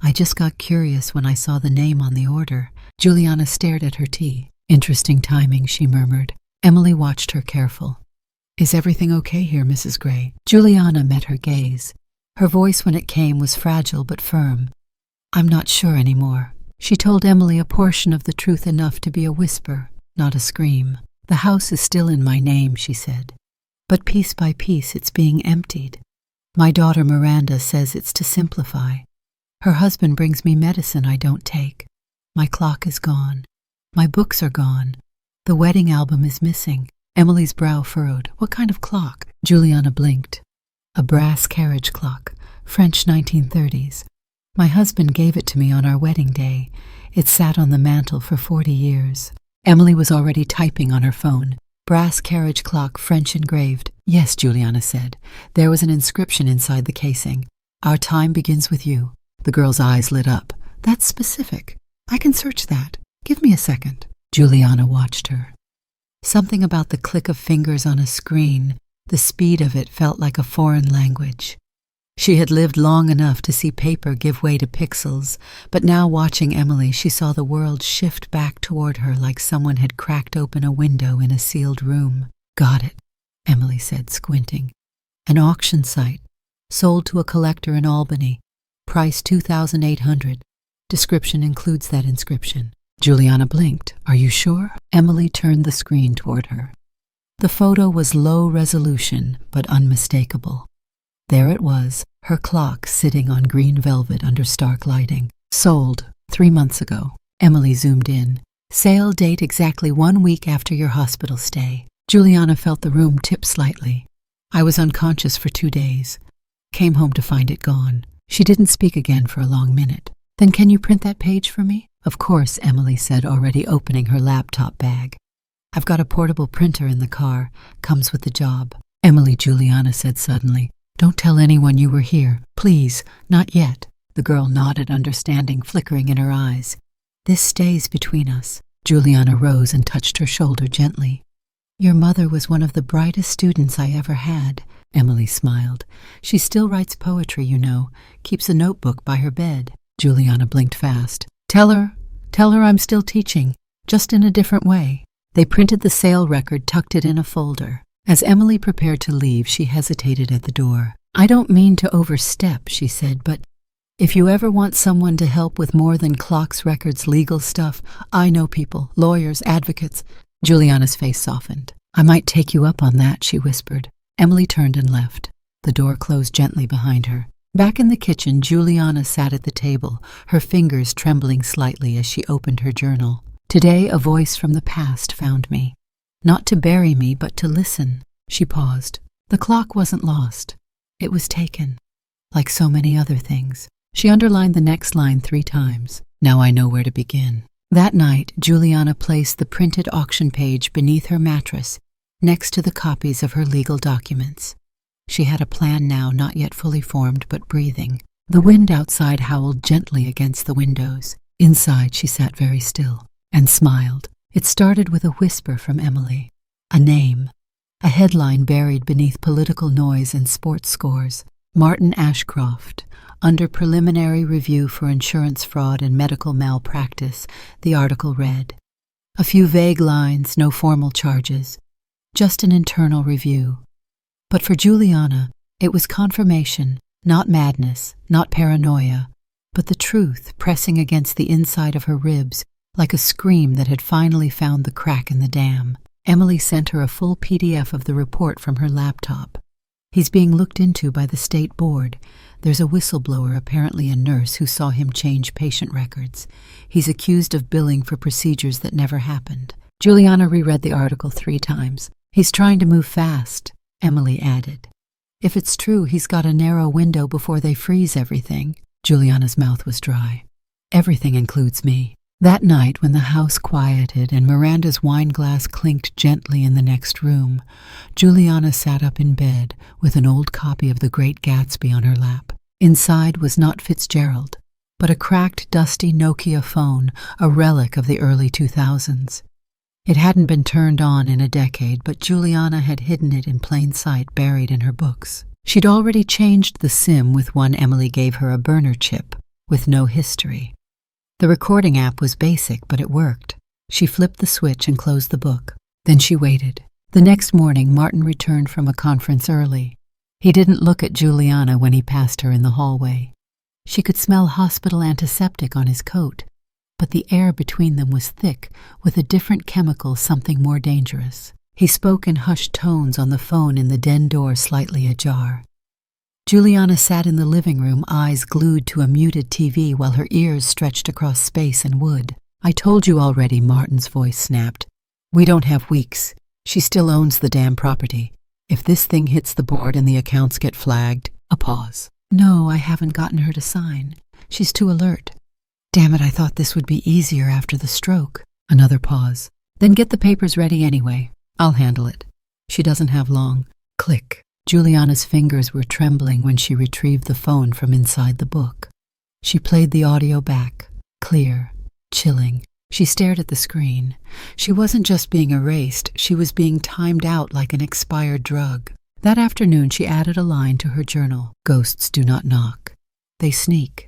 I just got curious when I saw the name on the order. Juliana stared at her tea. Interesting timing, she murmured. Emily watched her careful. Is everything okay here, Mrs. Grey? Juliana met her gaze. Her voice when it came was fragile but firm. I'm not sure anymore. She told Emily a portion of the truth, enough to be a whisper, not a scream. The house is still in my name, she said. But piece by piece it's being emptied. My daughter Miranda says it's to simplify. Her husband brings me medicine I don't take. My clock is gone. My books are gone. The wedding album is missing. Emily's brow furrowed. What kind of clock? Juliana blinked. A brass carriage clock, French 1930s. My husband gave it to me on our wedding day. It sat on the mantel for 40 years. Emily was already typing on her phone. Brass carriage clock, French engraved. Yes, Juliana said. There was an inscription inside the casing. Our time begins with you. The girl's eyes lit up. That's specific. I can search that. Give me a second. Juliana watched her. Something about the click of fingers on a screen, the speed of it felt like a foreign language. She had lived long enough to see paper give way to pixels, but now watching Emily, she saw the world shift back toward her like someone had cracked open a window in a sealed room. Got it. Emily said, squinting. An auction site. Sold to a collector in Albany. Price $2,800. Description includes that inscription. Juliana blinked. Are you sure? Emily turned the screen toward her. The photo was low resolution, but unmistakable. There it was, her clock sitting on green velvet under stark lighting. Sold 3 months ago. Emily zoomed in. Sale date exactly 1 week after your hospital stay. Juliana felt the room tip slightly. I was unconscious for 2 days. Came home to find it gone. She didn't speak again for a long minute. Then can you print that page for me? Of course, Emily said, already opening her laptop bag. I've got a portable printer in the car. Comes with the job. Emily, Juliana said suddenly. Don't tell anyone you were here. Please, not yet. The girl nodded, understanding flickering in her eyes. This stays between us. Juliana rose and touched her shoulder gently. Your mother was one of the brightest students I ever had. Emily smiled. She still writes poetry, you know. Keeps a notebook by her bed. Juliana blinked fast. Tell her I'm still teaching, just in a different way. They printed the sale record, tucked it in a folder. As Emily prepared to leave, she hesitated at the door. I don't mean to overstep, she said, but if you ever want someone to help with more than clocks, records, legal stuff, I know people, lawyers, advocates. Juliana's face softened. I might take you up on that, she whispered. Emily turned and left. The door closed gently behind her. Back in the kitchen, Juliana sat at the table, her fingers trembling slightly as she opened her journal. Today, a voice from the past found me. Not to bury me, but to listen. She paused. The clock wasn't lost. It was taken. Like so many other things. She underlined the next line 3 times. Now I know where to begin. That night, Juliana placed the printed auction page beneath her mattress, next to the copies of her legal documents. She had a plan now, not yet fully formed, but breathing. The wind outside howled gently against the windows. Inside, she sat very still and smiled. It started with a whisper from Emily. A name. A headline buried beneath political noise and sports scores. Martin Ashcroft. Under preliminary review for insurance fraud and medical malpractice, the article read. A few vague lines, no formal charges. Just an internal review. But for Juliana, it was confirmation, not madness, not paranoia, but the truth pressing against the inside of her ribs like a scream that had finally found the crack in the dam. Emily sent her a full PDF of the report from her laptop. He's being looked into by the state board. There's a whistleblower, apparently a nurse, who saw him change patient records. He's accused of billing for procedures that never happened. Juliana reread the article 3 times. He's trying to move fast, Emily added. If it's true, he's got a narrow window before they freeze everything. Juliana's mouth was dry. Everything includes me. That night, when the house quieted and Miranda's wine glass clinked gently in the next room, Juliana sat up in bed with an old copy of The Great Gatsby on her lap. Inside was not Fitzgerald, but a cracked, dusty Nokia phone, a relic of the early 2000s. It hadn't been turned on in a decade, but Juliana had hidden it in plain sight, buried in her books. She'd already changed the SIM with one Emily gave her, a burner chip, with no history. The recording app was basic, but it worked. She flipped the switch and closed the book. Then she waited. The next morning, Martin returned from a conference early. He didn't look at Juliana when he passed her in the hallway. She could smell hospital antiseptic on his coat, but the air between them was thick with a different chemical, something more dangerous. He spoke in hushed tones on the phone in the den door slightly ajar. Juliana sat in the living room, eyes glued to a muted TV while her ears stretched across space and wood. I told you already, Martin's voice snapped. We don't have weeks. She still owns the damn property. If this thing hits the board and the accounts get flagged, a pause. No, I haven't gotten her to sign. She's too alert. Damn it, I thought this would be easier after the stroke. Another pause. Then get the papers ready anyway. I'll handle it. She doesn't have long. Click. Juliana's fingers were trembling when she retrieved the phone from inside the book. She played the audio back. Clear. Chilling. She stared at the screen. She wasn't just being erased, she was being timed out like an expired drug. That afternoon she added a line to her journal. Ghosts do not knock. They sneak.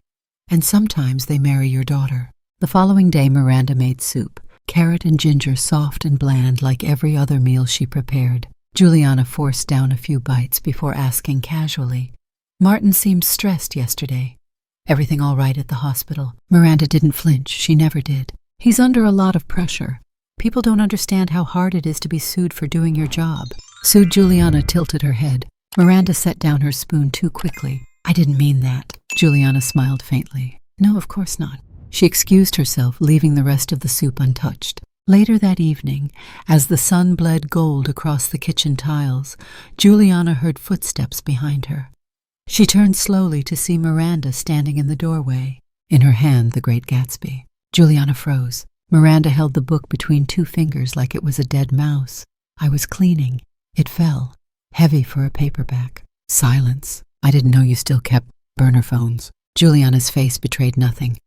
And sometimes they marry your daughter. The following day Miranda made soup. Carrot and ginger, soft and bland like every other meal she prepared. Juliana forced down a few bites before asking casually, "Martin seemed stressed yesterday. Everything all right at the hospital?" Miranda didn't flinch. She never did. "He's under a lot of pressure. People don't understand how hard it is to be sued for doing your job." Sued? Juliana tilted her head. Miranda set down her spoon too quickly. "I didn't mean that." Juliana smiled faintly. "No, of course not." She excused herself, leaving the rest of the soup untouched. Later that evening, as the sun bled gold across the kitchen tiles, Juliana heard footsteps behind her. She turned slowly to see Miranda standing in the doorway, in her hand the Great Gatsby. Juliana froze. Miranda held the book between two fingers like it was a dead mouse. "I was cleaning. It fell, heavy for a paperback." Silence. "I didn't know you still kept burner phones." Juliana's face betrayed nothing.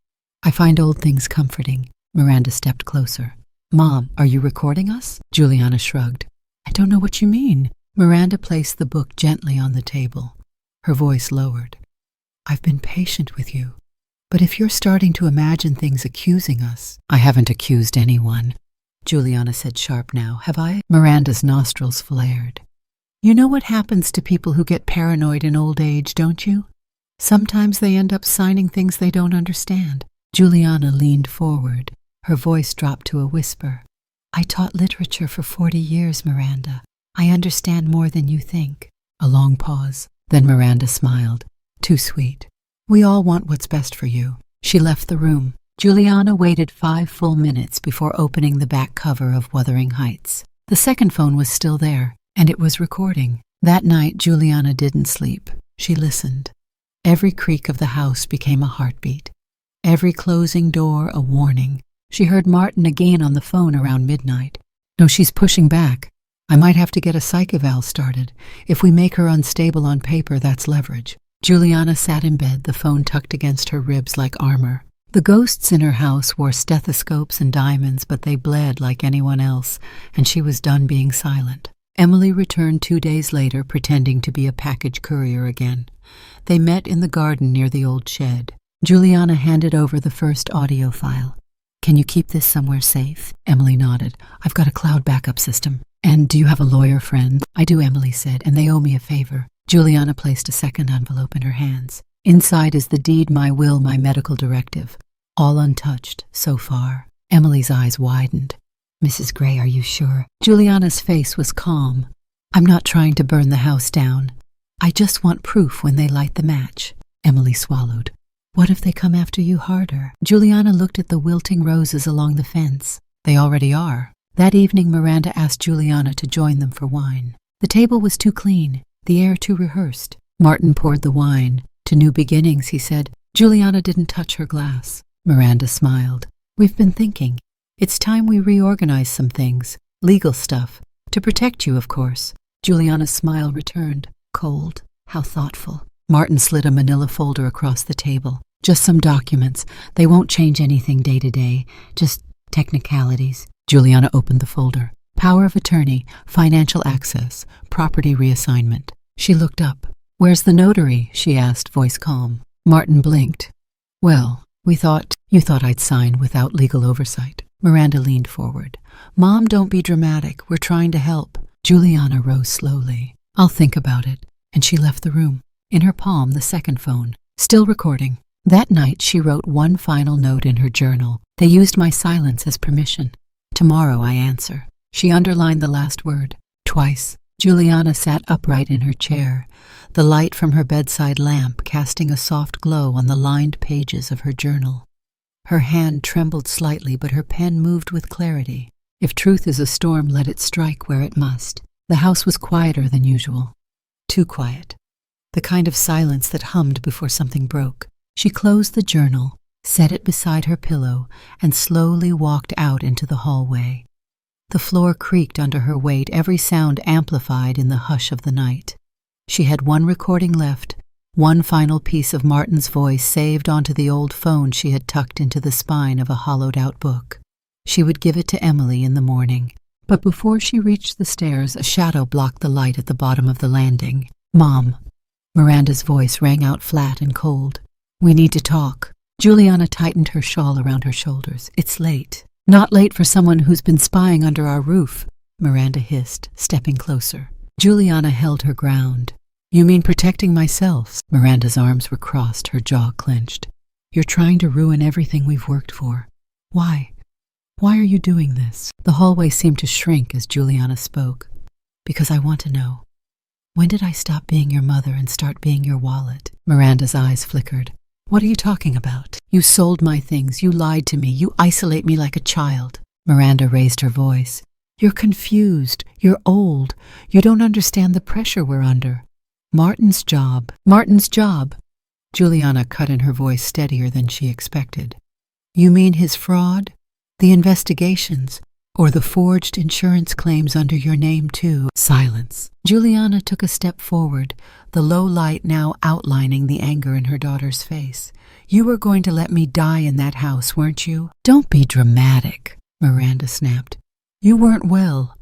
"I find old things comforting." Miranda stepped closer. "Mom, are you recording us?" Juliana shrugged. "I don't know what you mean." Miranda placed the book gently on the table. Her voice lowered. "I've been patient with you. But if you're starting to imagine things accusing us—" "I haven't accused anyone," Juliana said sharp now. "Have I?" Miranda's nostrils flared. "You know what happens to people who get paranoid in old age, don't you? Sometimes they end up signing things they don't understand." Juliana leaned forward. Her voice dropped to a whisper. "I taught literature for 40 years, Miranda. I understand more than you think." A long pause. Then Miranda smiled. "Too sweet. We all want what's best for you." She left the room. Juliana waited 5 full minutes before opening the back cover of Wuthering Heights. The second phone was still there, and it was recording. That night, Juliana didn't sleep. She listened. Every creak of the house became a heartbeat. Every closing door a warning. She heard Martin again on the phone around midnight. "No, she's pushing back. I might have to get a psych eval started. If we make her unstable on paper, that's leverage." Juliana sat in bed, the phone tucked against her ribs like armor. The ghosts in her house wore stethoscopes and diamonds, but they bled like anyone else, and she was done being silent. Emily returned 2 days later, pretending to be a package courier again. They met in the garden near the old shed. Juliana handed over the first audio file. "Can you keep this somewhere safe?" Emily nodded. "I've got a cloud backup system." "And do you have a lawyer friend?" "I do," Emily said, "and they owe me a favor." Juliana placed a second envelope in her hands. "Inside is the deed, my will, my medical directive. All untouched, so far." Emily's eyes widened. "Mrs. Grey, are you sure?" Juliana's face was calm. "I'm not trying to burn the house down. I just want proof when they light the match." Emily swallowed. "What if they come after you harder?" Juliana looked at the wilting roses along the fence. "They already are." That evening, Miranda asked Juliana to join them for wine. The table was too clean, the air too rehearsed. Martin poured the wine. "To new beginnings," he said. Juliana didn't touch her glass. Miranda smiled. "We've been thinking. It's time we reorganize some things. Legal stuff. To protect you, of course." Juliana's smile returned. Cold. How thoughtful. Martin slid a manila folder across the table. "Just some documents. They won't change anything day to day. Just technicalities." Juliana opened the folder. "Power of attorney, financial access, property reassignment." She looked up. "Where's the notary?" she asked, voice calm. Martin blinked. "Well, you thought I'd sign without legal oversight." Miranda leaned forward. "Mom, don't be dramatic. We're trying to help." Juliana rose slowly. "I'll think about it." And she left the room. In her palm, the second phone. Still recording. That night, she wrote one final note in her journal. "They used my silence as permission. Tomorrow I answer." She underlined the last word. Twice. Juliana sat upright in her chair, the light from her bedside lamp casting a soft glow on the lined pages of her journal. Her hand trembled slightly, but her pen moved with clarity. If truth is a storm, let it strike where it must. The house was quieter than usual. Too quiet. The kind of silence that hummed before something broke. She closed the journal, set it beside her pillow, and slowly walked out into the hallway. The floor creaked under her weight, every sound amplified in the hush of the night. She had one recording left, one final piece of Martin's voice saved onto the old phone she had tucked into the spine of a hollowed-out book. She would give it to Emily in the morning. But before she reached the stairs, a shadow blocked the light at the bottom of the landing. "Mom." Miranda's voice rang out flat and cold. "We need to talk." Juliana tightened her shawl around her shoulders. "It's late." "Not late for someone who's been spying under our roof," Miranda hissed, stepping closer. Juliana held her ground. You mean protecting myself? Miranda's arms were crossed, her jaw clenched. You're trying to ruin everything we've worked for. Why? Why are you doing this? The hallway seemed to shrink as Juliana spoke. Because I want to know. When did I stop being your mother and start being your wallet? Miranda's eyes flickered. What are you talking about? You sold my things. You lied to me. You isolate me like a child. Miranda raised her voice. You're confused. You're old. You don't understand the pressure we're under. Martin's job. Martin's job. Juliana cut in, her voice steadier than she expected. You mean his fraud? The investigations? Or the forged insurance claims under your name, too? Silence. Juliana took a step forward, the low light now outlining the anger in her daughter's face. You were going to let me die in that house, weren't you? Don't be dramatic, Miranda snapped. You weren't well.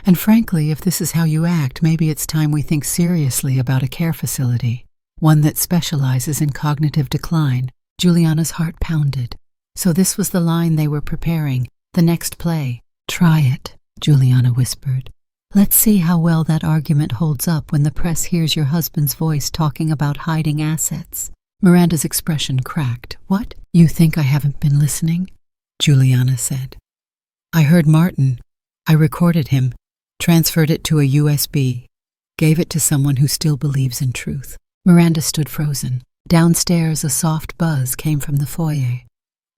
And frankly, if this is how you act, maybe it's time we think seriously about a care facility, one that specializes in cognitive decline. Juliana's heart pounded. So this was the line they were preparing, the next play. Try it, Juliana whispered. Let's see how well that argument holds up when the press hears your husband's voice talking about hiding assets. Miranda's expression cracked. What? You think I haven't been listening? Juliana said. I heard Martin. I recorded him, transferred it to a USB, gave it to someone who still believes in truth. Miranda stood frozen. Downstairs, a soft buzz came from the foyer.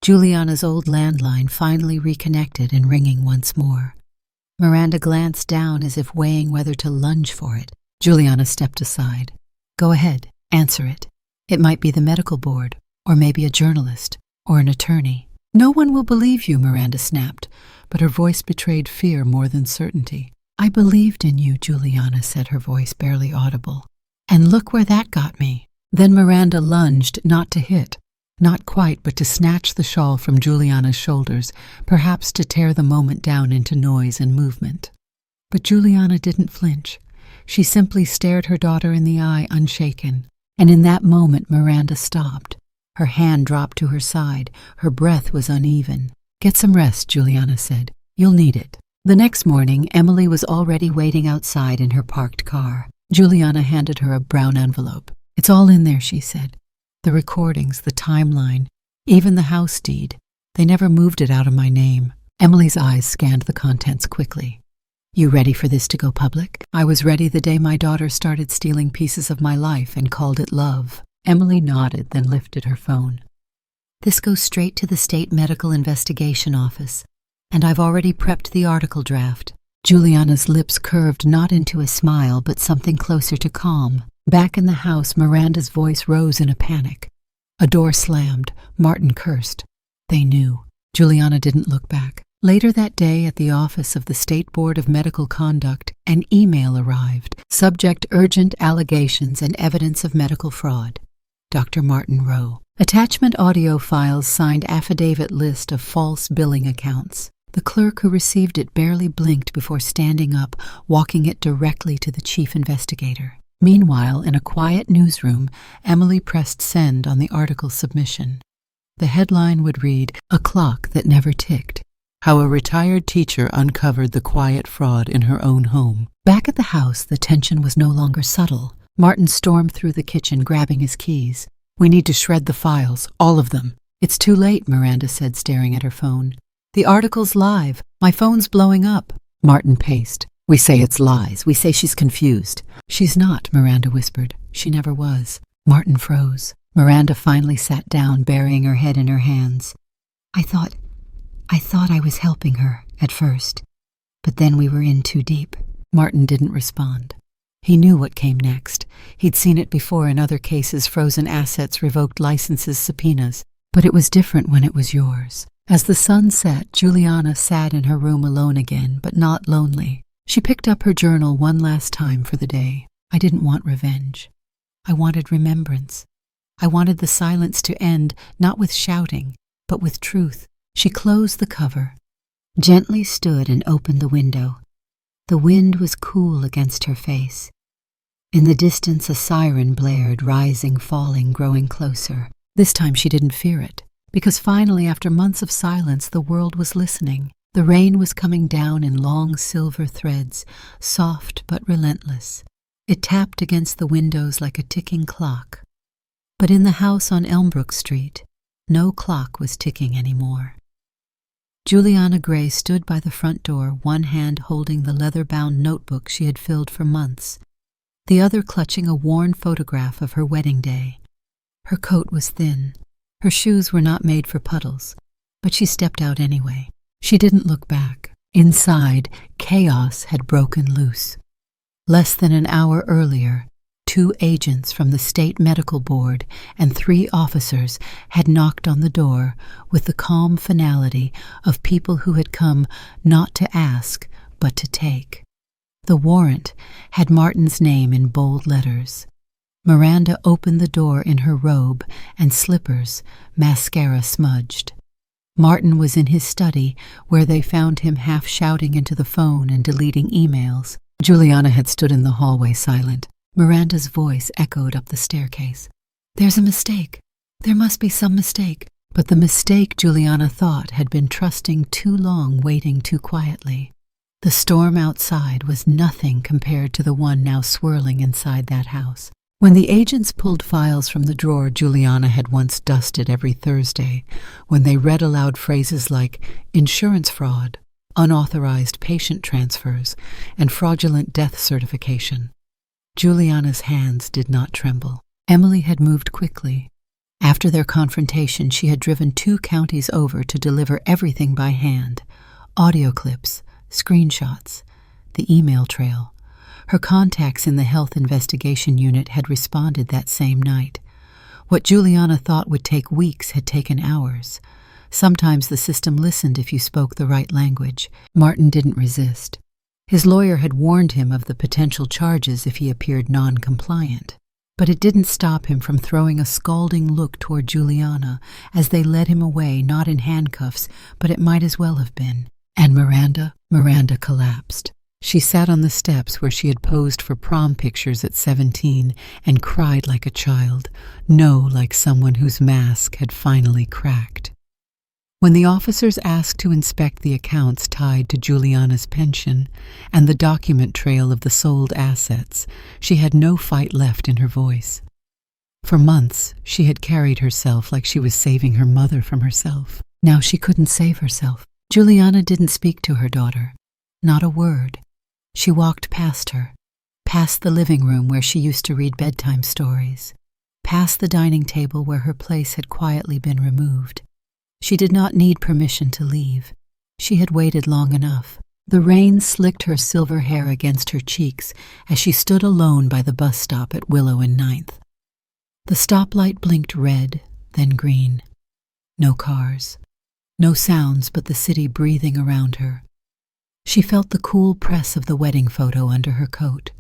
Juliana's old landline finally reconnected and ringing once more. Miranda glanced down as if weighing whether to lunge for it. Juliana stepped aside. Go ahead, answer it. It might be the medical board, or maybe a journalist, or an attorney. No one will believe you, Miranda snapped, but her voice betrayed fear more than certainty. I believed in you, Juliana said, her voice barely audible. And look where that got me. Then Miranda lunged, not to hit. Not quite, but to snatch the shawl from Juliana's shoulders, perhaps to tear the moment down into noise and movement. But Juliana didn't flinch. She simply stared her daughter in the eye, unshaken. And in that moment, Miranda stopped. Her hand dropped to her side. Her breath was uneven. Get some rest, Juliana said. You'll need it. The next morning, Emily was already waiting outside in her parked car. Juliana handed her a brown envelope. It's all in there, she said. The recordings, the timeline, even the house deed. They never moved it out of my name. Emily's eyes scanned the contents quickly. You ready for this to go public? I was ready the day my daughter started stealing pieces of my life and called it love. Emily nodded, then lifted her phone. This goes straight to the State Medical Investigation Office, and I've already prepped the article draft. Juliana's lips curved not into a smile, but something closer to calm. Back in the house, Miranda's voice rose in a panic. A door slammed. Martin cursed. They knew. Juliana didn't look back. Later that day, at the office of the State Board of Medical Conduct, an email arrived. Subject: urgent allegations and evidence of medical fraud. Dr. Martin Rowe. Attachment: audio files signed affidavit list of false billing accounts. The clerk who received it barely blinked before standing up, walking it directly to the chief investigator. Meanwhile, in a quiet newsroom, Emily pressed send on the article submission. The headline would read, A Clock That Never Ticked. How a retired teacher uncovered the quiet fraud in her own home. Back at the house, the tension was no longer subtle. Martin stormed through the kitchen, grabbing his keys. We need to shred the files, all of them. It's too late, Miranda said, staring at her phone. The article's live. My phone's blowing up. Martin paced. We say it's lies. We say she's confused. She's not, Miranda whispered. She never was. Martin froze. Miranda finally sat down, burying her head in her hands. I thought I was helping her at first, but then we were in too deep. Martin didn't respond. He knew what came next. He'd seen it before in other cases: frozen assets, revoked licenses, subpoenas. But it was different when it was yours. As the sun set, Juliana sat in her room alone again, but not lonely. She picked up her journal one last time for the day. I didn't want revenge. I wanted remembrance. I wanted the silence to end, not with shouting, but with truth. She closed the cover, gently stood and opened the window. The wind was cool against her face. In the distance, a siren blared, rising, falling, growing closer. This time she didn't fear it, because finally, after months of silence, the world was listening. The rain was coming down in long silver threads, soft but relentless. It tapped against the windows like a ticking clock. But in the house on Elmbrook Street, no clock was ticking anymore. Juliana Grey stood by the front door, one hand holding the leather-bound notebook she had filled for months, the other clutching a worn photograph of her wedding day. Her coat was thin. Her shoes were not made for puddles, but she stepped out anyway. She didn't look back. Inside, chaos had broken loose. Less than an hour earlier, 2 agents from the State Medical Board and 3 officers had knocked on the door with the calm finality of people who had come not to ask, but to take. The warrant had Martin's name in bold letters. Miranda opened the door in her robe and slippers, mascara smudged. Martin was in his study, where they found him half shouting into the phone and deleting emails. Juliana had stood in the hallway silent. Miranda's voice echoed up the staircase. "There's a mistake. There must be some mistake." But the mistake, Juliana thought, had been trusting too long, waiting too quietly. The storm outside was nothing compared to the one now swirling inside that house. When the agents pulled files from the drawer Juliana had once dusted every Thursday, when they read aloud phrases like insurance fraud, unauthorized patient transfers, and fraudulent death certification, Juliana's hands did not tremble. Emily had moved quickly. After their confrontation, she had driven 2 counties over to deliver everything by hand: audio clips, screenshots, the email trail. Her contacts in the health investigation unit had responded that same night. What Juliana thought would take weeks had taken hours. Sometimes the system listened if you spoke the right language. Martin didn't resist. His lawyer had warned him of the potential charges if he appeared non-compliant. But it didn't stop him from throwing a scalding look toward Juliana as they led him away, not in handcuffs, but it might as well have been. And Miranda collapsed. She sat on the steps where she had posed for prom pictures at 17 and cried like a child, no, like someone whose mask had finally cracked. When the officers asked to inspect the accounts tied to Juliana's pension and the document trail of the sold assets, she had no fight left in her voice. For months, she had carried herself like she was saving her mother from herself. Now she couldn't save herself. Juliana didn't speak to her daughter. Not a word. She walked past her, past the living room where she used to read bedtime stories, past the dining table where her place had quietly been removed. She did not need permission to leave. She had waited long enough. The rain slicked her silver hair against her cheeks as she stood alone by the bus stop at Willow and 9th. The stoplight blinked red, then green. No cars. No sounds but the city breathing around her. She felt the cool press of the wedding photo under her coat.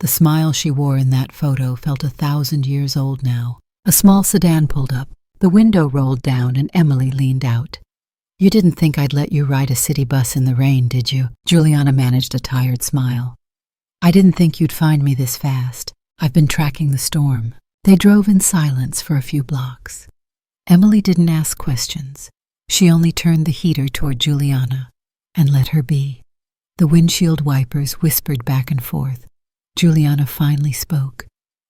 The smile she wore in that photo felt 1,000 years old now. A small sedan pulled up. The window rolled down and Emily leaned out. "You didn't think I'd let you ride a city bus in the rain, did you?" Juliana managed a tired smile. "I didn't think you'd find me this fast. I've been tracking the storm." They drove in silence for a few blocks. Emily didn't ask questions. She only turned the heater toward Juliana and let her be. The windshield wipers whispered back and forth. Juliana finally spoke.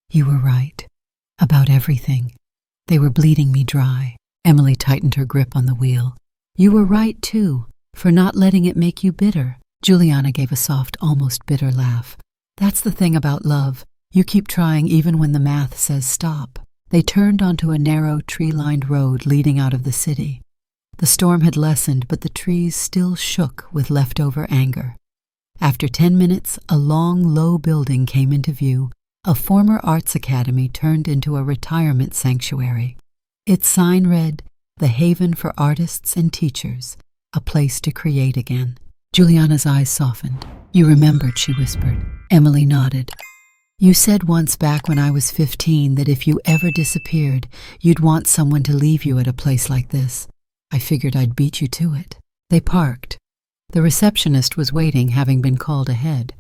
"You were right. About everything. They were bleeding me dry." Emily tightened her grip on the wheel. "You were right, too, for not letting it make you bitter." Juliana gave a soft, almost bitter laugh. "That's the thing about love. You keep trying even when the math says stop." They turned onto a narrow, tree-lined road leading out of the city. The storm had lessened, but the trees still shook with leftover anger. After 10 minutes, a long, low building came into view, a former arts academy turned into a retirement sanctuary. Its sign read, "The Haven for Artists and Teachers, a place to create again." Juliana's eyes softened. "You remembered," she whispered. Emily nodded. "You said once back when I was 15 that if you ever disappeared, you'd want someone to leave you at a place like this. I figured I'd beat you to it." They parked. The receptionist was waiting, having been called ahead.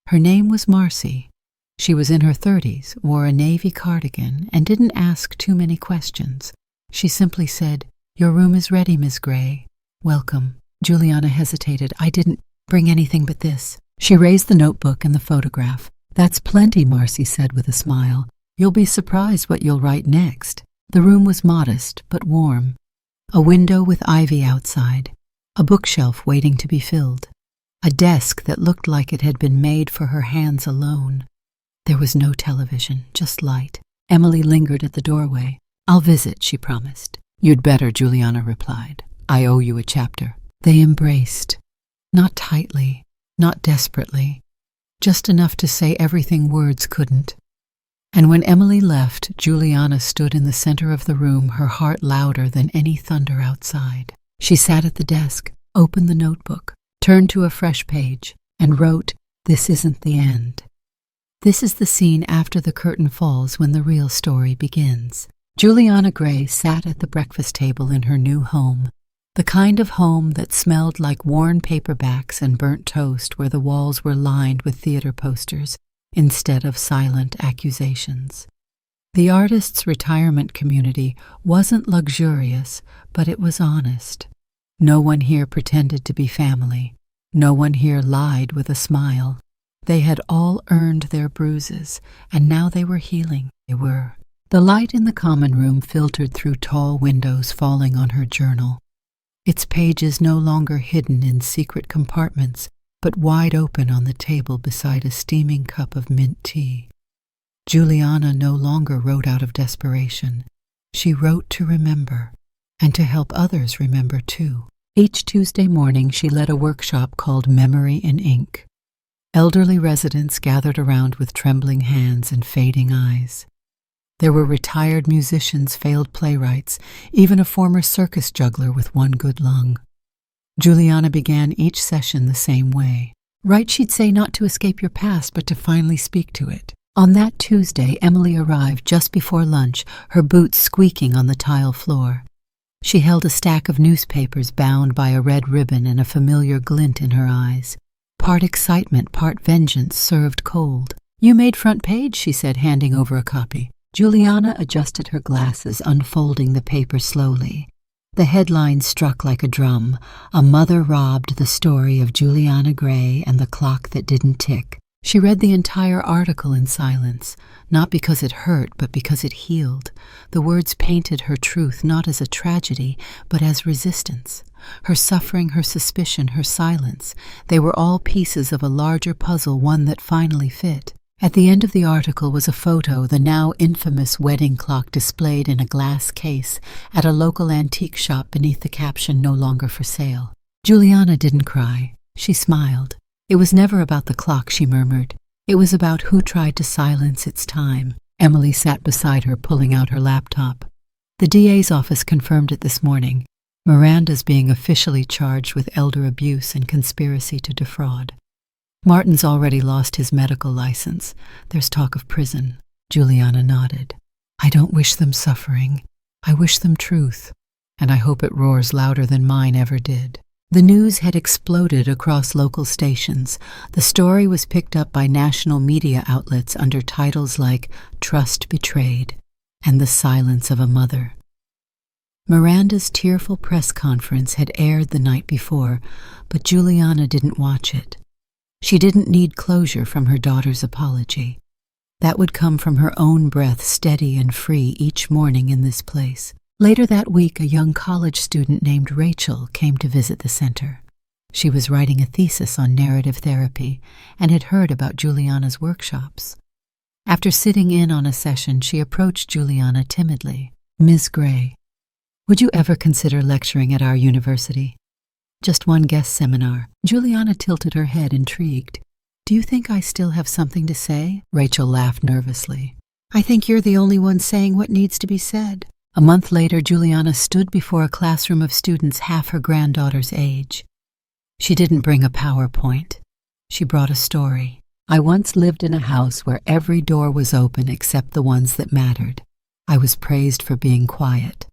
Her name was Marcy. She was in her 30s, wore a navy cardigan, and didn't ask too many questions. She simply said, "Your room is ready, Miss Grey. Welcome." Juliana hesitated. I didn't bring anything but this. She raised the notebook and the photograph. That's plenty, Marcy said with a smile. You'll be surprised what you'll write next. The room was modest, but warm. A window with ivy outside. A bookshelf waiting to be filled. A desk that looked like it had been made for her hands alone. There was no television, just light. Emily lingered at the doorway. I'll visit, she promised. You'd better, Juliana replied. I owe you a chapter. They embraced. Not tightly, not desperately. Just enough to say everything words couldn't. And when Emily left, Juliana stood in the center of the room, her heart louder than any thunder outside. She sat at the desk, opened the notebook, turned to a fresh page, and wrote, "This isn't the end." This is the scene after the curtain falls when the real story begins. Juliana Grey sat at the breakfast table in her new home, the kind of home that smelled like worn paperbacks and burnt toast, where the walls were lined with theater posters instead of silent accusations. The artist's retirement community wasn't luxurious, but it was honest. No one here pretended to be family. No one here lied with a smile. They had all earned their bruises, and now they were healing. They were. The light in the common room filtered through tall windows, falling on her journal. Its pages no longer hidden in secret compartments, but wide open on the table beside a steaming cup of mint tea. Juliana no longer wrote out of desperation. She wrote to remember, and to help others remember too. Each Tuesday morning she led a workshop called Memory in Ink. Elderly residents gathered around with trembling hands and fading eyes. There were retired musicians, failed playwrights, even a former circus juggler with one good lung. Juliana began each session the same way. Right, she'd say, not to escape your past, but to finally speak to it. On that Tuesday, Emily arrived just before lunch, her boots squeaking on the tile floor. She held a stack of newspapers bound by a red ribbon and a familiar glint in her eyes. Part excitement, part vengeance, served cold. You made front page, she said, handing over a copy. Juliana adjusted her glasses, unfolding the paper slowly. The headline struck like a drum. A mother robbed, the story of Juliana Grey and the clock that didn't tick. She read the entire article in silence, not because it hurt, but because it healed. The words painted her truth not as a tragedy, but as resistance. Her suffering, her suspicion, her silence. They were all pieces of a larger puzzle, one that finally fit. At the end of the article was a photo, the now infamous wedding clock displayed in a glass case at a local antique shop beneath the caption, "No longer for sale." Juliana didn't cry. She smiled. It was never about the clock, she murmured. It was about who tried to silence its time. Emily sat beside her, pulling out her laptop. The DA's office confirmed it this morning. Miranda's being officially charged with elder abuse and conspiracy to defraud. Martin's already lost his medical license. There's talk of prison. Juliana nodded. I don't wish them suffering. I wish them truth. And I hope it roars louder than mine ever did. The news had exploded across local stations. The story was picked up by national media outlets under titles like "Trust Betrayed" and "The Silence of a Mother." Miranda's tearful press conference had aired the night before, but Juliana didn't watch it. She didn't need closure from her daughter's apology. That would come from her own breath, steady and free, each morning in this place. Later that week, a young college student named Rachel came to visit the center. She was writing a thesis on narrative therapy and had heard about Juliana's workshops. After sitting in on a session, she approached Juliana timidly. "Ms. Grey, would you ever consider lecturing at our university? Just one guest seminar." Juliana tilted her head, intrigued. "Do you think I still have something to say?" Rachel laughed nervously. "I think you're the only one saying what needs to be said." A month later, Juliana stood before a classroom of students half her granddaughter's age. She didn't bring a PowerPoint. She brought a story. "I once lived in a house where every door was open except the ones that mattered. I was praised for being quiet.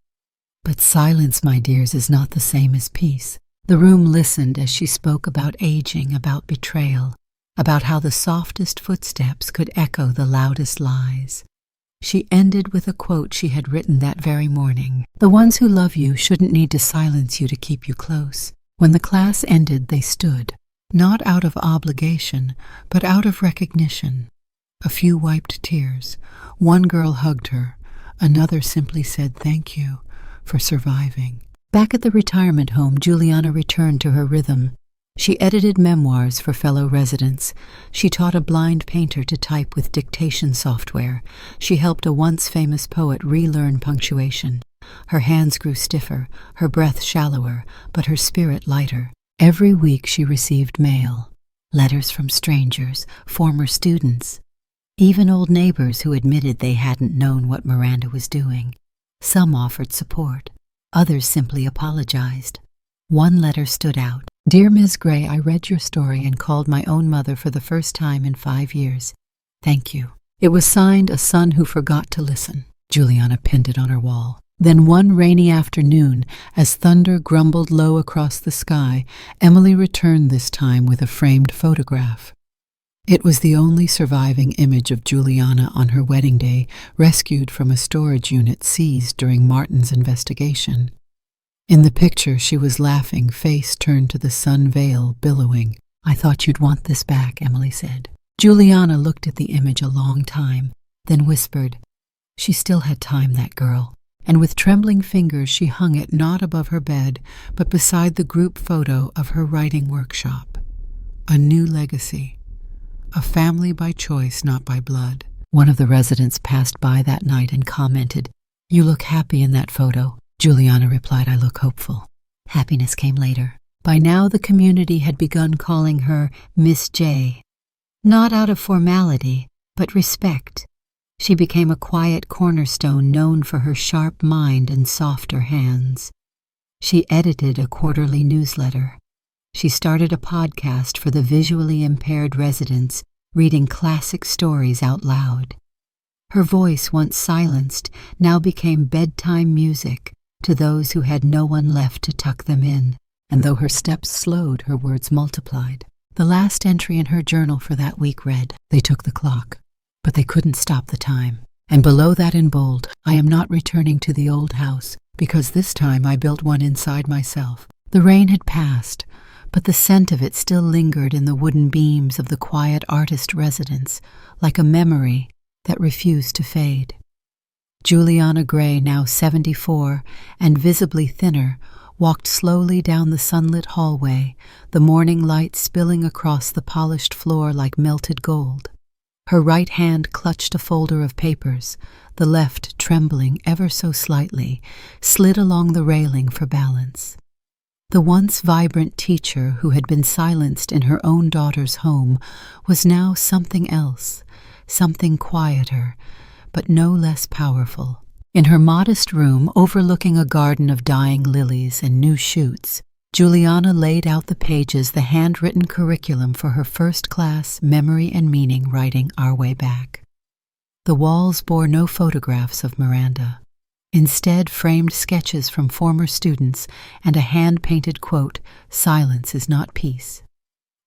But silence, my dears, is not the same as peace." The room listened as she spoke about aging, about betrayal, about how the softest footsteps could echo the loudest lies. She ended with a quote she had written that very morning. "The ones who love you shouldn't need to silence you to keep you close. When the class ended, they stood, not out of obligation, but out of recognition. A few wiped tears. One girl hugged her. Another simply said thank you for surviving. Back at the retirement home, Juliana returned to her rhythm. She edited memoirs for fellow residents. She taught a blind painter to type with dictation software. She helped a once-famous poet relearn punctuation. Her hands grew stiffer, her breath shallower, but her spirit lighter. Every week she received mail, letters from strangers, former students, even old neighbors who admitted they hadn't known what Miranda was doing. Some offered support. Others simply apologized. One letter stood out. "Dear Ms. Grey, I read your story and called my own mother for the first time in 5 years. Thank you." It was signed, "A son who forgot to listen." Juliana pinned it on her wall. Then one rainy afternoon, as thunder grumbled low across the sky, Emily returned this time with a framed photograph. It was the only surviving image of Juliana on her wedding day, rescued from a storage unit seized during Martin's investigation. In the picture, she was laughing, face turned to the sun veil, billowing. "I thought you'd want this back," Emily said. Juliana looked at the image a long time, then whispered, "She still had time, that girl." And with trembling fingers she hung it not above her bed, but beside the group photo of her writing workshop. A new legacy. A family by choice, not by blood. One of the residents passed by that night and commented, "You look happy in that photo." Juliana replied, "I look hopeful." Happiness came later. By now the community had begun calling her Miss J. Not out of formality, but respect. She became a quiet cornerstone known for her sharp mind and softer hands. She edited a quarterly newsletter. She started a podcast for the visually impaired residents, reading classic stories out loud. Her voice, once silenced, now became bedtime music to those who had no one left to tuck them in. And though her steps slowed, her words multiplied. The last entry in her journal for that week read, "They took the clock, but they couldn't stop the time." And below that in bold, "I am not returning to the old house, because this time I built one inside myself." The rain had passed, but the scent of it still lingered in the wooden beams of the quiet artist residence, like a memory that refused to fade. Juliana Grey, now 74 and visibly thinner, walked slowly down the sunlit hallway, the morning light spilling across the polished floor like melted gold. Her right hand clutched a folder of papers, the left, trembling ever so slightly, slid along the railing for balance. The once vibrant teacher who had been silenced in her own daughter's home was now something else, something quieter, but no less powerful. In her modest room, overlooking a garden of dying lilies and new shoots, Juliana laid out the pages, the handwritten curriculum for her first class memory and meaning writing Our Way Back. The walls bore no photographs of Miranda. Instead, framed sketches from former students and a hand-painted quote, "Silence is not peace,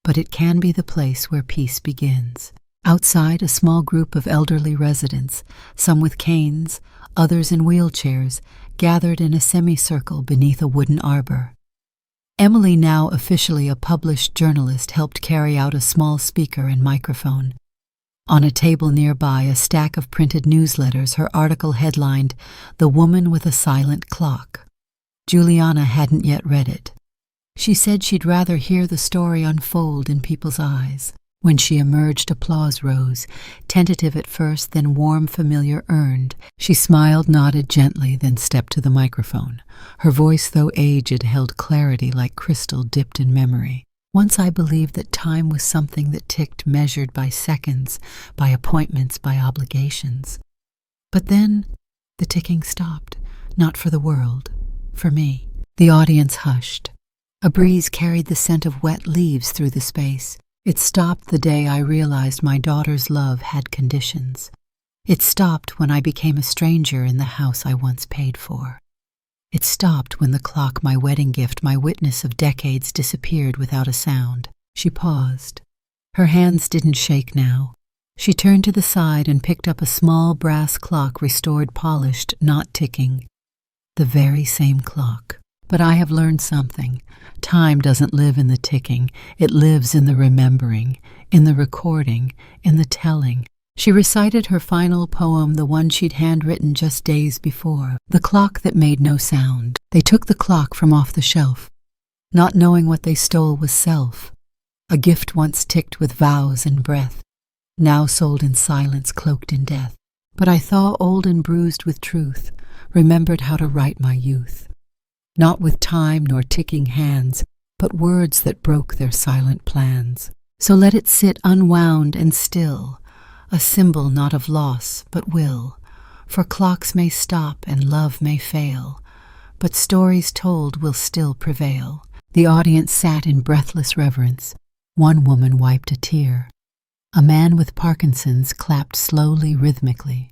but it can be the place where peace begins." Outside, a small group of elderly residents, some with canes, others in wheelchairs, gathered in a semicircle beneath a wooden arbor. Emily, now officially a published journalist, helped carry out a small speaker and microphone. On a table nearby, a stack of printed newsletters, her article headlined, "The Woman with a Silent Clock." Juliana hadn't yet read it. She said she'd rather hear the story unfold in people's eyes. When she emerged, applause rose, tentative at first, then warm, familiar, earned. She smiled, nodded gently, then stepped to the microphone. Her voice, though aged, held clarity like crystal dipped in memory. "Once I believed that time was something that ticked, measured by seconds, by appointments, by obligations. But then the ticking stopped, not for the world, for me." The audience hushed. A breeze carried the scent of wet leaves through the space. It stopped the day I realized my daughter's love had conditions. It stopped when I became a stranger in the house I once paid for. It stopped when the clock, my wedding gift, my witness of decades, disappeared without a sound. She paused. Her hands didn't shake now. She turned to the side and picked up a small brass clock, restored, polished, not ticking. The very same clock. But I have learned something. Time doesn't live in the ticking. It lives in the remembering, in the recording, in the telling. She recited her final poem, the one she'd handwritten just days before, The Clock That Made No Sound. They took the clock from off the shelf, not knowing what they stole was self, a gift once ticked with vows and breath, now sold in silence, cloaked in death. But I thaw old and bruised with truth, remembered how to write my youth, not with time nor ticking hands, but words that broke their silent plans. So let it sit unwound and still, a symbol not of loss, but will. For clocks may stop and love may fail, but stories told will still prevail. The audience sat in breathless reverence. One woman wiped a tear. A man with Parkinson's clapped slowly, rhythmically.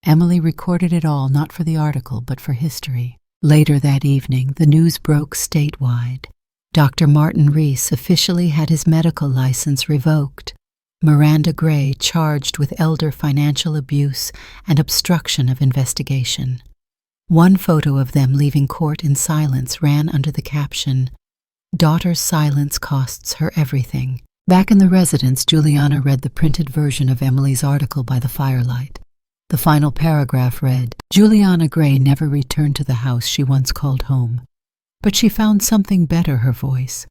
Emily recorded it all, not for the article, but for history. Later that evening, the news broke statewide. Dr. Martin Reese officially had his medical license revoked. Miranda Gray charged with elder financial abuse and obstruction of investigation. One photo of them leaving court in silence ran under the caption, "Daughter's silence costs her everything." Back in the residence, Juliana read the printed version of Emily's article by the firelight. The final paragraph read, "Juliana Grey never returned to the house she once called home, but she found something better, her voice.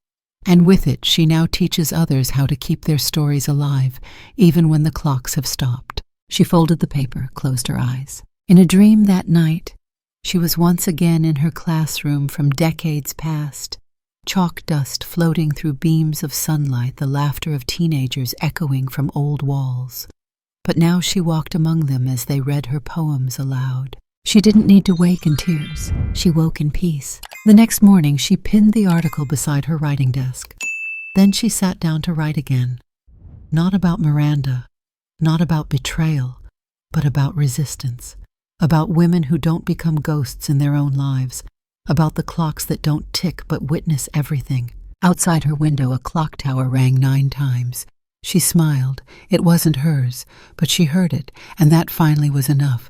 And with it, she now teaches others how to keep their stories alive, even when the clocks have stopped." She folded the paper, closed her eyes. In a dream that night, she was once again in her classroom from decades past, chalk dust floating through beams of sunlight, the laughter of teenagers echoing from old walls. But now she walked among them as they read her poems aloud. She didn't need to wake in tears. She woke in peace. The next morning, she pinned the article beside her writing desk. Then she sat down to write again. Not about Miranda, not about betrayal, but about resistance. About women who don't become ghosts in their own lives. About the clocks that don't tick but witness everything. Outside her window, a clock tower rang 9 times. She smiled. It wasn't hers, but she heard it, and that finally was enough.